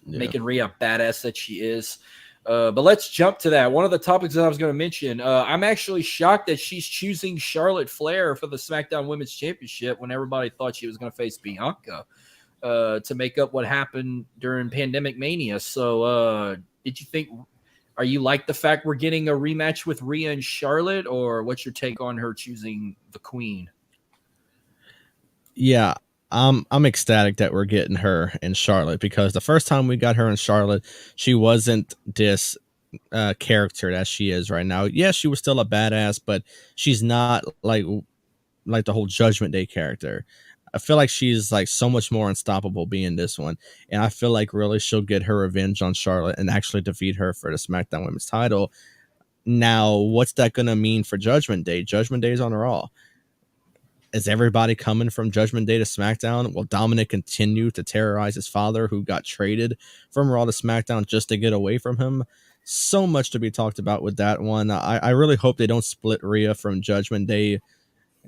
making Rhea a badass that she is. But let's jump to that. One of the topics that I was going to mention, I'm actually shocked that she's choosing Charlotte Flair for the SmackDown Women's Championship when everybody thought she was going to face Bianca to make up what happened during Pandemic Mania. So did you think, are you like the fact we're getting a rematch with Rhea and Charlotte, or what's your take on her choosing the Queen? Yeah, I'm ecstatic that we're getting her in Charlotte, because the first time we got her in Charlotte, she wasn't this character that she is right now. Yeah, she was still a badass, but she's not like the whole Judgment Day character. I feel like she's like so much more unstoppable being this one, and I feel like really she'll get her revenge on Charlotte and actually defeat her for the SmackDown Women's title. Now, what's that going to mean for Judgment Day? Judgment Day is on Raw. Is everybody coming from Judgment Day to SmackDown? Will Dominic continue to terrorize his father, who got traded from Raw to SmackDown just to get away from him? So much to be talked about with that one. I really hope they don't split Rhea from Judgment Day.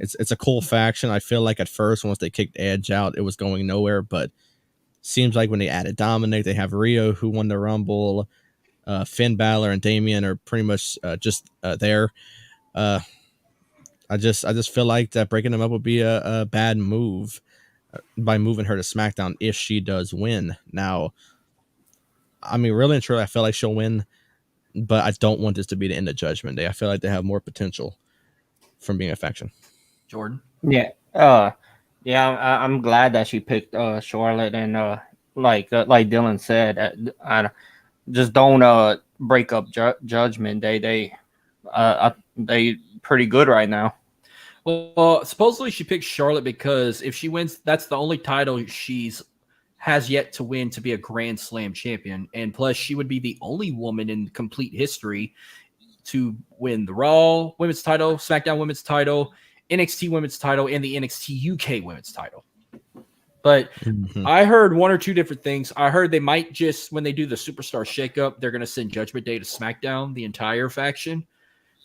It's a cool faction. I feel like at first, once they kicked Edge out, it was going nowhere, but seems like when they added Dominic, they have Rhea, who won the Rumble. Finn Balor and Damian are pretty much just there. I just feel like that breaking them up would be a bad move by moving her to SmackDown if she does win. Now, I mean, really and truly, I feel like she'll win, but I don't want this to be the end of Judgment Day. I feel like they have more potential from being a faction. Jordan? Yeah. I'm glad that she picked Charlotte, and like Dylan said, I just don't break up Judgment Day. They pretty good right now. Well, supposedly she picked Charlotte because if she wins, that's the only title she's has yet to win to be a Grand Slam champion, and plus she would be the only woman in complete history to win the Raw Women's title, SmackDown Women's title, NXT Women's title, and the NXT UK Women's title. But I heard 1 or 2 different things. I heard they might just, when they do the Superstar Shakeup, they're going to send Judgment Day to SmackDown, the entire faction.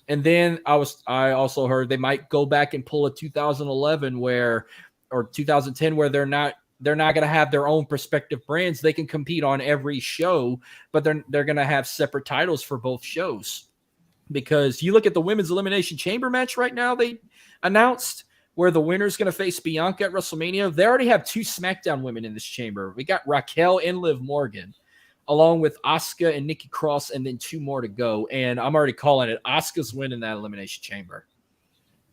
And then I also heard they might go back and pull a 2011 or 2010 where they're not going to have their own prospective brands. They can compete on every show, but they're going to have separate titles for both shows. Because you look at the Women's Elimination Chamber match right now, they announced where the winner's going to face Bianca at WrestleMania. They already have 2 SmackDown women in this chamber. We got Raquel and Liv Morgan, along with Asuka and Nikki Cross, and then 2 more to go. And I'm already calling it. Asuka's winning that Elimination Chamber.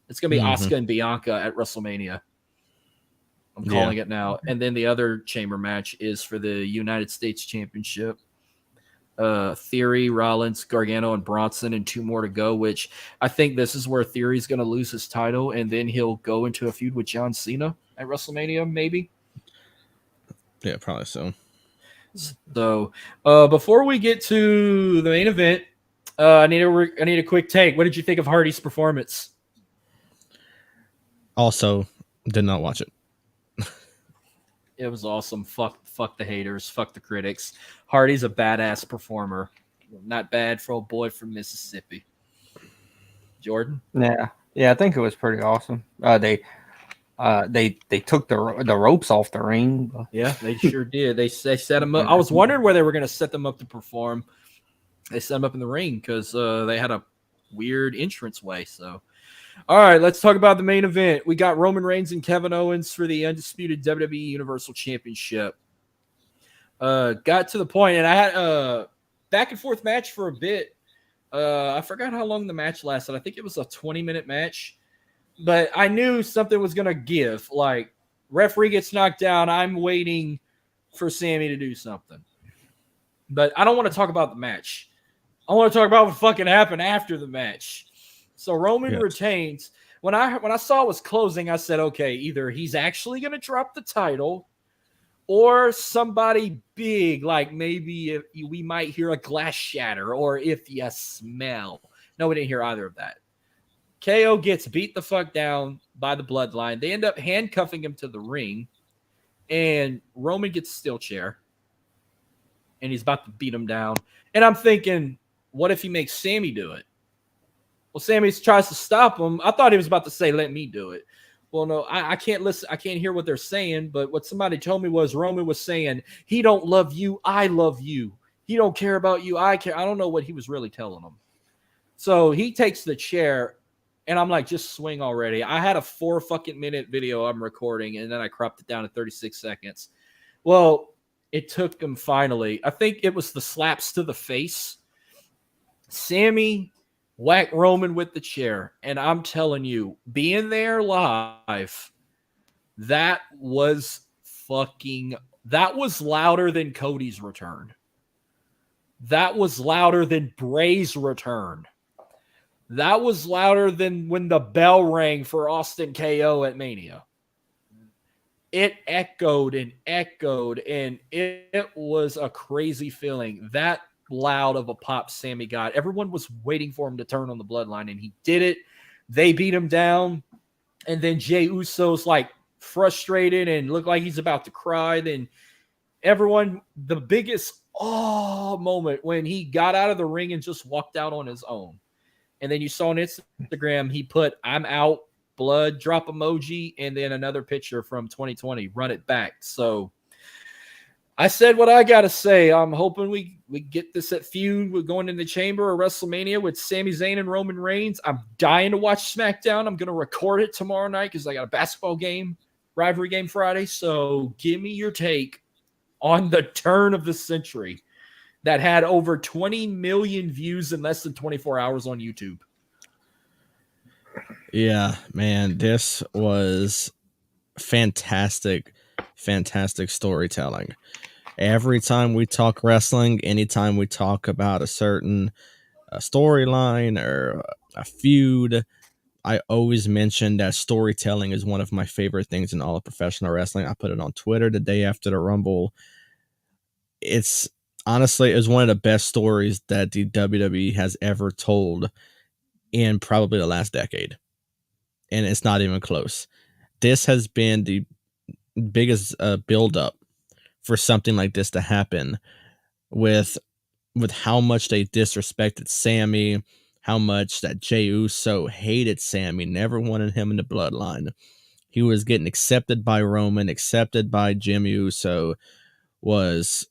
It's going to be Asuka and Bianca at WrestleMania. I'm calling it now. And then the other chamber match is for the United States Championship. Theory, Rollins, Gargano, and Bronson, and 2 more to go, which I think this is where Theory's going to lose his title, and then he'll go into a feud with John Cena at WrestleMania, maybe. Yeah, probably so. So, before we get to the main event, I need a quick take. What did you think of Hardy's performance? Also, did not watch it. It was awesome. Fuck the haters. Fuck the critics. Hardy's a badass performer. Not bad for a boy from Mississippi. Jordan? Yeah, I think it was pretty awesome. They took the ropes off the ring. Yeah, they sure did. They set him up. I was wondering where they were going to set them up to perform. They set him up in the ring because they had a weird entranceway. So, all right, let's talk about the main event. We got Roman Reigns and Kevin Owens for the undisputed WWE Universal Championship. Got to the point, and I had a back and forth match for a bit. I forgot how long the match lasted. I think it was a 20-minute match, but I knew something was going to give. Like, referee gets knocked down. I'm waiting for Sami to do something. But I don't want to talk about the match. I want to talk about what fucking happened after the match. So Roman retains. When I saw it was closing, I said, okay, either he's actually going to drop the title or somebody big, like maybe we might hear a glass shatter or if you smell. No, we didn't hear either of that. KO gets beat the fuck down by the Bloodline. They end up handcuffing him to the ring, and Roman gets a steel chair, and he's about to beat him down. And I'm thinking, what if he makes Sami do it? Well, Sami tries to stop him. I thought he was about to say, let me do it. Well, no, I can't listen. I can't hear what they're saying. But what somebody told me was Roman was saying, he don't love you. I love you. He don't care about you. I care. I don't know what he was really telling him. So he takes the chair, and I'm like, just swing already. I had a 4 fucking minute video I'm recording, and then I cropped it down to 36 seconds. Well, it took him finally. I think it was the slaps to the face. Sami whacked Roman with the chair. And I'm telling you, being there live, that was louder than Cody's return. That was louder than Bray's return. That was louder than when the bell rang for Austin KO at Mania. It echoed, and it was a crazy feeling. That loud of a pop Sami got. Everyone was waiting for him to turn on the Bloodline, and he did it. They beat him down, and then Jey Uso's like frustrated and looked like he's about to cry. Then everyone, the biggest moment when he got out of the ring and just walked out on his own. And then you saw on Instagram, he put, I'm out, blood drop emoji, and then another picture from 2020, run it back. So I said what I got to say. I'm hoping we get this at Feud. We're going in the Chamber or WrestleMania with Sami Zayn and Roman Reigns. I'm dying to watch SmackDown. I'm going to record it tomorrow night because I got a basketball game, rivalry game Friday. So give me your take on the turn of the century that had over 20 million views in less than 24 hours on YouTube. Yeah, man, this was fantastic storytelling. Every time we talk wrestling, anytime we talk about a certain storyline or a feud, I always mention that storytelling is one of my favorite things in all of professional wrestling. I put it on Twitter the day after the Rumble. It's honestly, it was one of the best stories that the WWE has ever told in probably the last decade. And it's not even close. This has been the biggest build-up for something like this to happen with how much they disrespected Sami, how much that Jey Uso hated Sami, never wanted him in the Bloodline. He was getting accepted by Roman, accepted by Jimmy Uso, was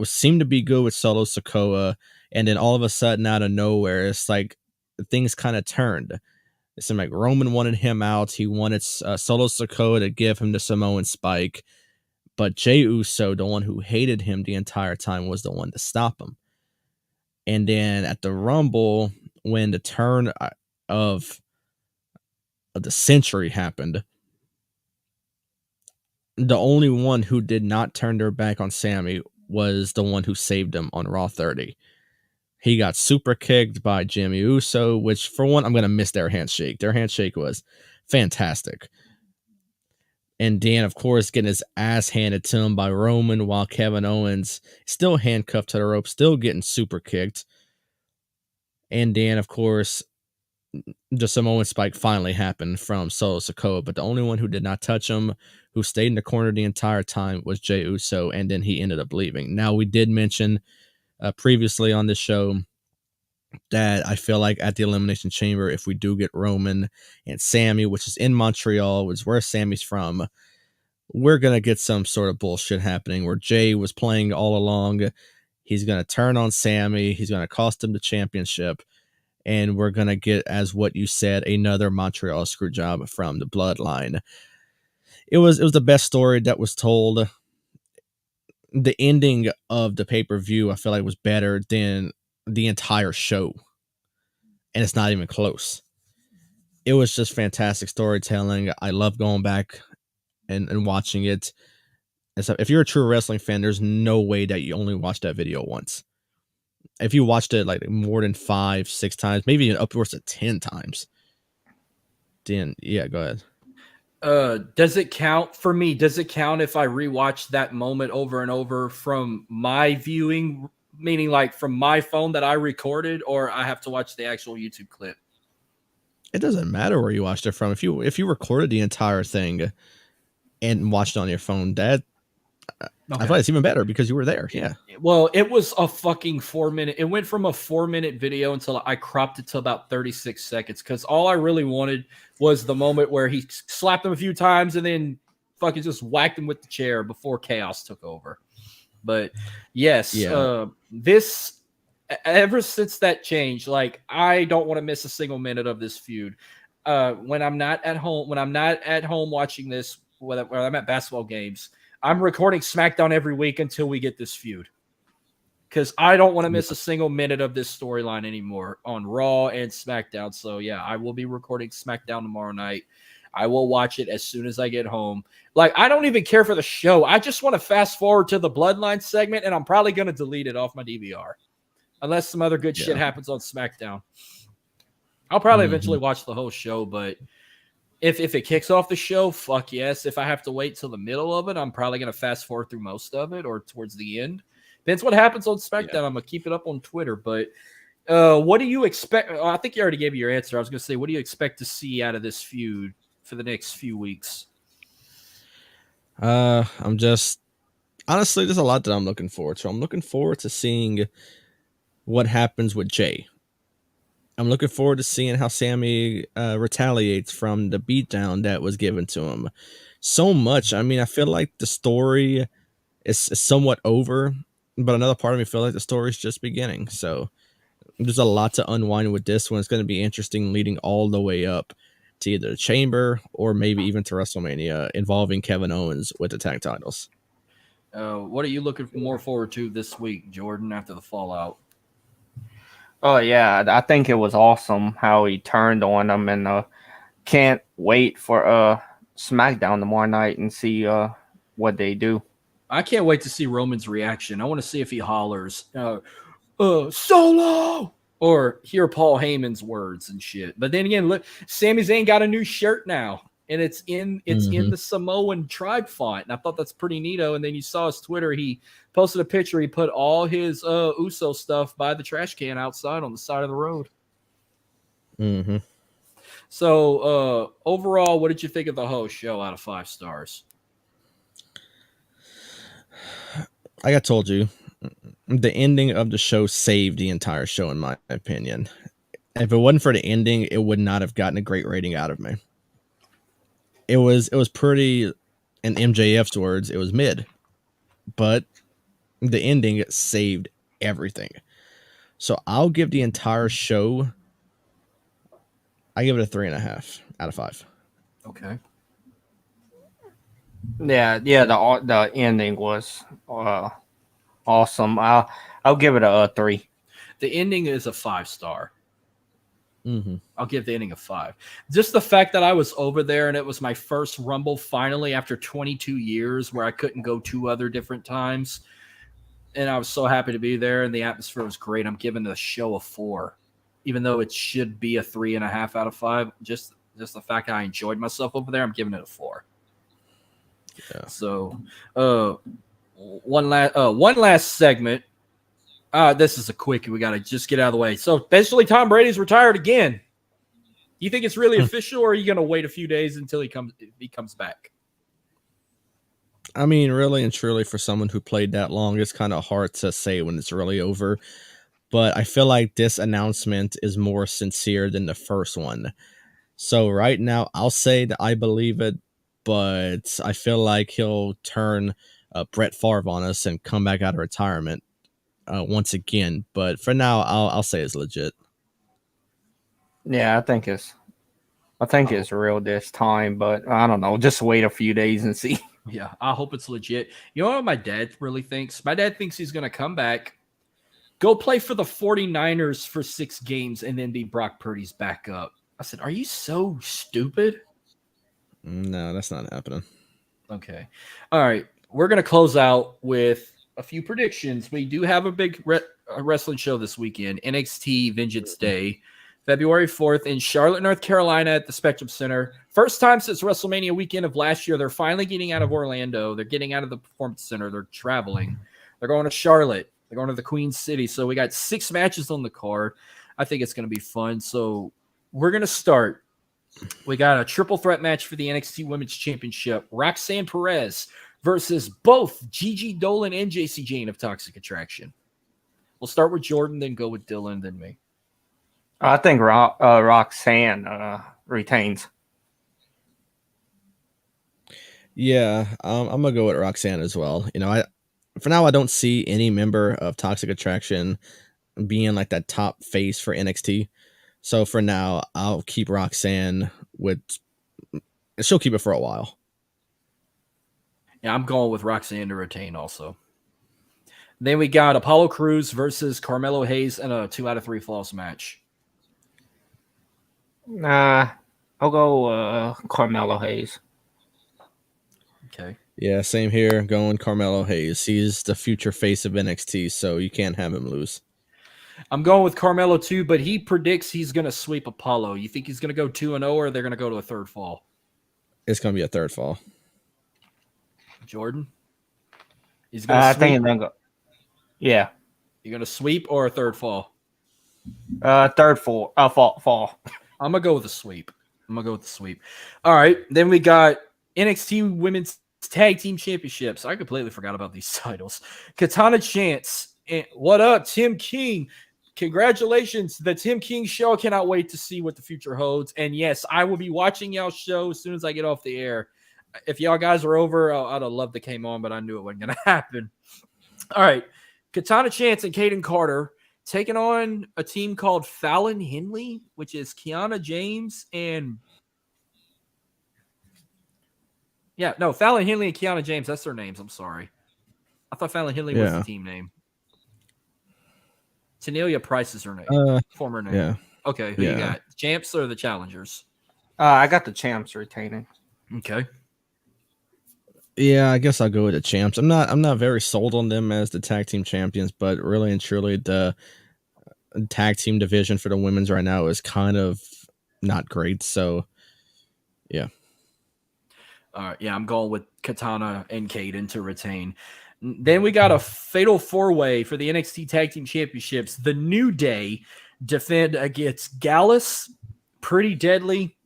seemed to be good with Solo Sikoa, and then all of a sudden out of nowhere, it's like things kind of turned. It seemed like Roman wanted him out. He wanted Solo Sikoa to give him the Samoan Spike, but Jey Uso, the one who hated him the entire time, was the one to stop him. And then at the Rumble, when the turn of the century happened, the only one who did not turn their back on Sami was the one who saved him on Raw 30. He got super kicked by Jimmy Uso, which for one, I'm going to miss their handshake. Their handshake was fantastic. And then, of course, getting his ass handed to him by Roman while Kevin Owens still handcuffed to the rope, still getting super kicked. And then, of course, the Samoan Spike finally happened from Solo Sikoa, but the only one who did not touch him, who stayed in the corner the entire time, was Jey Uso, and then he ended up leaving. Now, we did mention previously on this show that I feel like at the Elimination Chamber, if we do get Roman and Sami, which is in Montreal, which is where Sami's from, we're going to get some sort of bullshit happening where Jey was playing all along. He's going to turn on Sami. He's going to cost him the championship. and we're gonna get, as what you said, another Montreal screw job from the Bloodline. It was the best story that was told. The ending of the pay-per-view, I feel like, was better than the entire show, and it's not even close. It was just fantastic storytelling. I love going back and watching it. And so if you're a true wrestling fan, there's no way that you only watched that video once. If you watched it like more than 5, 6 times, maybe even upwards of 10 times, then yeah, go ahead. Does it count for me? Does it count if I rewatch that moment over and over from my viewing, meaning like from my phone that I recorded, or I have to watch the actual YouTube clip? It doesn't matter where you watched it from. If you recorded the entire thing and watched it on your phone, that I thought it's even better because you were there. Yeah. Well, it was a fucking 4-minute. It went from a 4-minute video until I cropped it to about 36 seconds because all I really wanted was the moment where he slapped him a few times and then fucking just whacked him with the chair before chaos took over. But yes, this ever since that change, like I don't want to miss a single minute of this feud. When I'm not at home watching this, whether I'm at basketball games, I'm recording SmackDown every week until we get this feud. Because I don't want to miss a single minute of this storyline anymore on Raw and SmackDown. So, yeah, I will be recording SmackDown tomorrow night. I will watch it as soon as I get home. Like, I don't even care for the show. I just want to fast forward to the Bloodline segment, and I'm probably going to delete it off my DVR. Unless some other good shit happens on SmackDown. I'll probably eventually watch the whole show, but if it kicks off the show, fuck yes. If I have to wait till the middle of it, I'm probably going to fast forward through most of it or towards the end. Depends what happens on SmackDown. I'm going to keep it up on Twitter. But what do you expect? I think you already gave me your answer. I was going to say, what do you expect to see out of this feud for the next few weeks? I'm just, honestly, there's a lot that I'm looking forward to. I'm looking forward to seeing what happens with Jay. I'm looking forward to seeing how Sami retaliates from the beatdown that was given to him. So much. I mean, I feel like the story is somewhat over, but another part of me feels like the story is just beginning. So there's a lot to unwind with this one. It's going to be interesting leading all the way up to either the Chamber or maybe even to WrestleMania involving Kevin Owens with the tag titles. What are you looking more forward to this week, Jordan, after the fallout? Oh, yeah. I think it was awesome how he turned on them, and can't wait for SmackDown tomorrow night and see what they do. I can't wait to see Roman's reaction. I want to see if he hollers, Solo! Or hear Paul Heyman's words and shit. But then again, look, Sami Zayn got a new shirt now, and it's in the Samoan tribe font. And I thought that's pretty neato. And then you saw his Twitter. He posted a picture. He put all his Uso stuff by the trash can outside on the side of the road. Mm-hmm. So overall, what did you think of the whole show out of 5 stars? Like I told you, the ending of the show saved the entire show, in my opinion. If it wasn't for the ending, it would not have gotten a great rating out of me. It was pretty, in MJF's words, it was mid. But the ending saved everything. So I'll give the entire show, I give it a 3.5 out of 5. Okay. Yeah, the ending was awesome. I'll give it a 3. The ending is a 5 star. Mm-hmm. I'll give the ending a 5. Just the fact that I was over there and it was my first Rumble finally after 22 years where I couldn't go 2 other different times. And I was so happy to be there and the atmosphere was great. I'm giving the show a 4, even though it should be a 3.5 out of 5. Just the fact that I enjoyed myself over there, I'm giving it a 4. Yeah. So, one last segment. This is a quickie. We got to just get out of the way. So, basically, Tom Brady's retired again. You think it's really official, or are you going to wait a few days until he comes back? I mean, really and truly, for someone who played that long, it's kind of hard to say when it's really over. But I feel like this announcement is more sincere than the first one. So right now, I'll say that I believe it, but I feel like he'll turn Brett Favre on us and come back out of retirement once again. But for now, I'll say it's legit. Yeah, I think it's real this time, but I don't know. Just wait a few days and see. Yeah, I hope it's legit. You know what my dad really thinks? My dad thinks he's going to come back, go play for the 49ers for 6 games, and then be Brock Purdy's backup. I said, are you so stupid? No, that's not happening. Okay. All right. We're going to close out with a few predictions. We do have a big wrestling show this weekend, NXT Vengeance Day, February 4th in Charlotte, North Carolina at the Spectrum Center. First time since WrestleMania weekend of last year. They're finally getting out of Orlando. They're getting out of the Performance Center. They're traveling. They're going to Charlotte. They're going to the Queen City. So we got 6 matches on the card. I think it's going to be fun. So we're going to start. We got a triple threat match for the NXT Women's Championship. Roxanne Perez versus both Gigi Dolan and JC Jane of Toxic Attraction. We'll start with Jordan, then go with Dylan, then me. I think Roxanne retains. Yeah, I'm gonna go with Roxanne as well. You know, for now I don't see any member of Toxic Attraction being like that top face for NXT. So for now, I'll keep Roxanne she'll keep it for a while. Yeah, I'm going with Roxanne to retain also. Then we got Apollo Crews versus Carmelo Hayes in a 2 out of 3 falls match. I'll go Carmelo Hayes. Okay. Yeah, same here. Going Carmelo Hayes. He's the future face of NXT, so you can't have him lose. I'm going with Carmelo too, but he predicts he's going to sweep Apollo. You think he's going to go 2-0 or they're going to go to a third fall? It's going to be a third fall. Jordan? He's going to I sweep. think he's going to go. Yeah. You're going to sweep or a third fall? Third fall. Fall. I'm going to go with a sweep. All right. Then we got NXT Women's Tag Team Championships. I completely forgot about these titles. Katana Chance. And what up, Tim King? Congratulations. The Tim King show. Cannot wait to see what the future holds. And yes, I will be watching y'all's show as soon as I get off the air. If y'all guys are over, I'd have loved to came on, but I knew it wasn't going to happen. All right. Katana Chance and Kaden Carter taking on a team called Fallon Henley, which is Kiana James and Fallon Henley and Kiana James. That's their names. I'm sorry. I thought Fallon Henley was the team name. Tanelia Price is her name. Former name. Yeah. Okay, who you got? Champs or the challengers? I got the champs retaining. Okay. Yeah, I guess I'll go with the champs. I'm not very sold on them as the tag team champions, but really and truly the tag team division for the women's right now is kind of not great. So yeah. All right, yeah, I'm going with Katana and Kaden to retain. Then we got a fatal 4-way for the NXT Tag Team Championships. The New Day defend against Gallus, Pretty Deadly,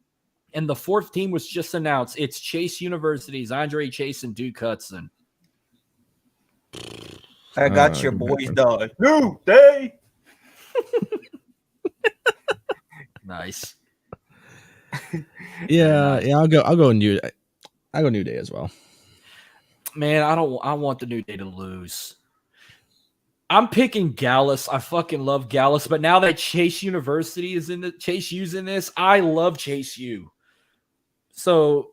and the 4th team was just announced. It's Chase University's Andre Chase and Duke Hudson. I got your boys done. New Day. Nice. Yeah, I'll go New Day as well. Man, I want the New Day to lose. I'm picking Gallus. I fucking love Gallus, but now that Chase University is in the Chase U's in this, I love Chase U. So,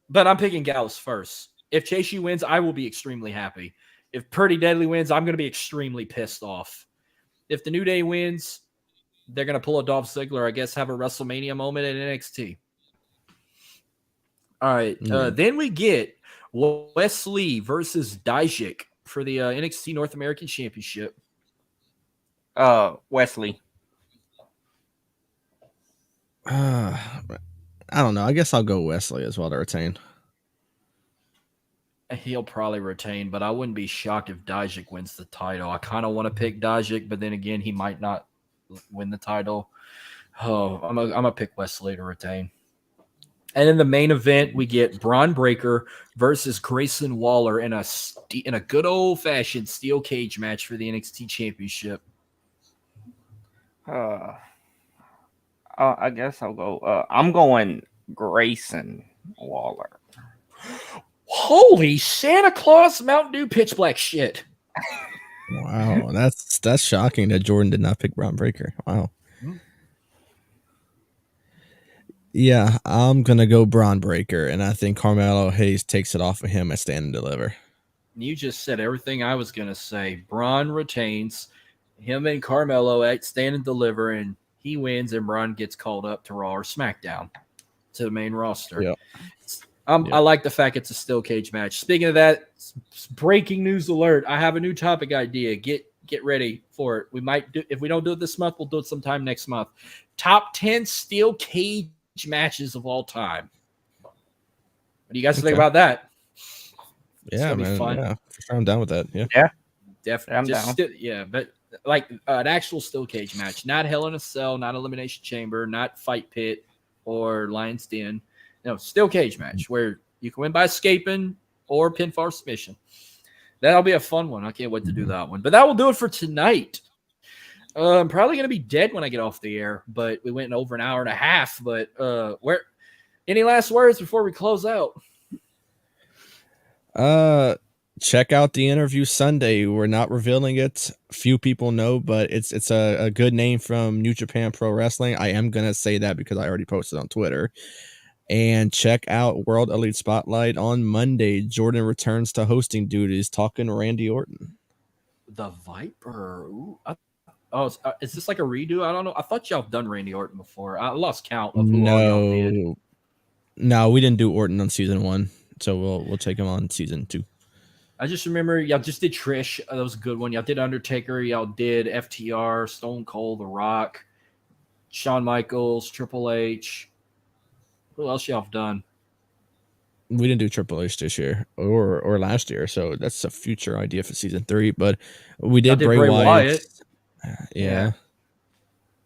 but I'm picking Gallus first. If Chase U wins, I will be extremely happy. If Pretty Deadly wins, I'm going to be extremely pissed off. If the New Day wins, they're going to pull a Dolph Ziggler, I guess, have a WrestleMania moment at NXT. All right. Then we get Wesley versus Dijak for the NXT North American Championship. Wesley. I don't know. I guess I'll go Wesley as well to retain. He'll probably retain, but I wouldn't be shocked if Dijak wins the title. I kind of want to pick Dijak, but then again, he might not win the title. Oh, I'm gonna pick Wesley to retain. And in the main event, we get Braun Breaker versus Grayson Waller in a good old-fashioned steel cage match for the NXT Championship. I guess I'll go. I'm going Grayson Waller. Holy Santa Claus Mountain Dew pitch black shit. Wow, that's shocking that Jordan did not pick Braun Breaker. Wow. Yeah, I'm gonna go Braun Breaker, and I think Carmelo Hayes takes it off of him at Stand and Deliver. You just said everything I was gonna say. Braun retains, him and Carmelo at Stand and Deliver, and he wins, and Braun gets called up to Raw or SmackDown to the main roster. Yep. I like the fact it's a steel cage match. Speaking of that, breaking news alert! I have a new topic idea. Get ready for it. We might do, if we don't do it this month, we'll do it sometime next month. Top 10 steel cage matches of all time. What do you guys think about that? Yeah, man. Fun. Yeah, for sure, I'm down with that. Yeah, Definitely. I'm down. But like an actual steel cage match, not Hell in a Cell, not Elimination Chamber, not Fight Pit or Lion's Den. No, steel cage match where you can win by escaping or pinfall submission. That'll be a fun one. I can't wait to do that one. But that will do it for tonight. I'm probably going to be dead when I get off the air, but we went over an hour and a half. But any last words before we close out? Check out the interview Sunday. We're not revealing it. Few people know, but it's a good name from New Japan Pro Wrestling. I am gonna say that because I already posted on Twitter. And check out World Elite Spotlight on Monday. Jordan returns to hosting duties, talking Randy Orton. The Viper. Ooh, is this like a redo? I don't know. I thought y'all done Randy Orton before. I lost count of who all y'all did. No, we didn't do Orton on season 1, so we'll take him on season 2. I just remember y'all just did Trish. That was a good one. Y'all did Undertaker. Y'all did FTR, Stone Cold, The Rock, Shawn Michaels, Triple H. Who else y'all have done? We didn't do Triple H this year or last year, so that's a future idea for season 3. But we did Bray Wyatt. Yeah.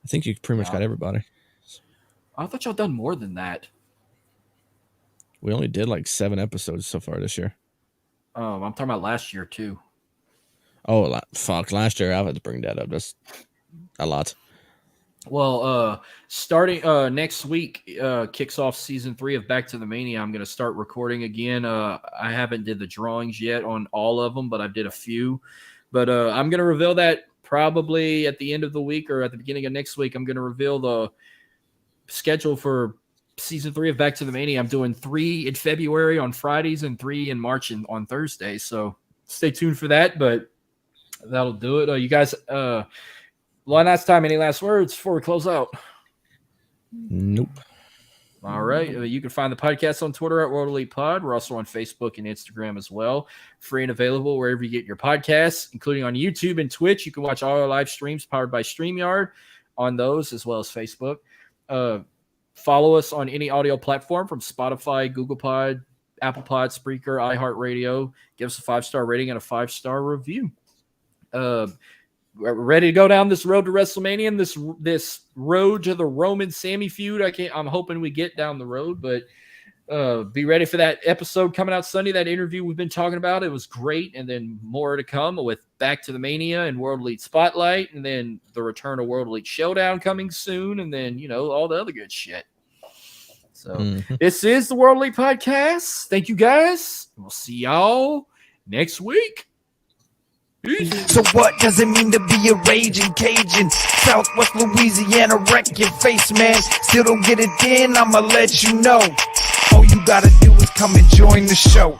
I think you pretty much got everybody. I thought y'all done more than that. We only did like 7 episodes so far this year. I'm talking about last year too. Oh, fuck. Last year, I had to bring that up. That's a lot. Well, starting next week kicks off season 3 of Back to the Mania. I'm going to start recording again. I haven't did the drawings yet on all of them, but I did a few. But I'm going to reveal that probably at the end of the week or at the beginning of next week. I'm going to reveal the schedule for season 3 of Back to the Mania. I'm doing 3 in February on Fridays and 3 in March on Thursdays. So stay tuned for that. But that'll do it. You guys. Last time, any last words before we close out? Nope. All right. You can find the podcast on Twitter at World Elite Pod. We're also on Facebook and Instagram as well. Free and available wherever you get your podcasts, including on YouTube and Twitch. You can watch all our live streams powered by StreamYard on those as well as Facebook. Follow us on any audio platform from Spotify, Google Pod, Apple Pod, Spreaker, iHeartRadio. Give us a 5-star rating and a 5-star review. We're ready to go down this road to WrestleMania and this road to the Roman Sami feud. I'm hoping we get down the road, but be ready for that episode coming out Sunday. That interview we've been talking about, it was great, and then more to come with Back to the Mania and World Elite Spotlight, and then the return of World Elite Showdown coming soon, and then all the other good shit. So This is the World Elite Podcast. Thank you guys. We'll see y'all next week. So what does it mean to be a raging Cajun? Southwest Louisiana, wreck your face, man. Still don't get it in, I'ma let you know. All you gotta do is come and join the show.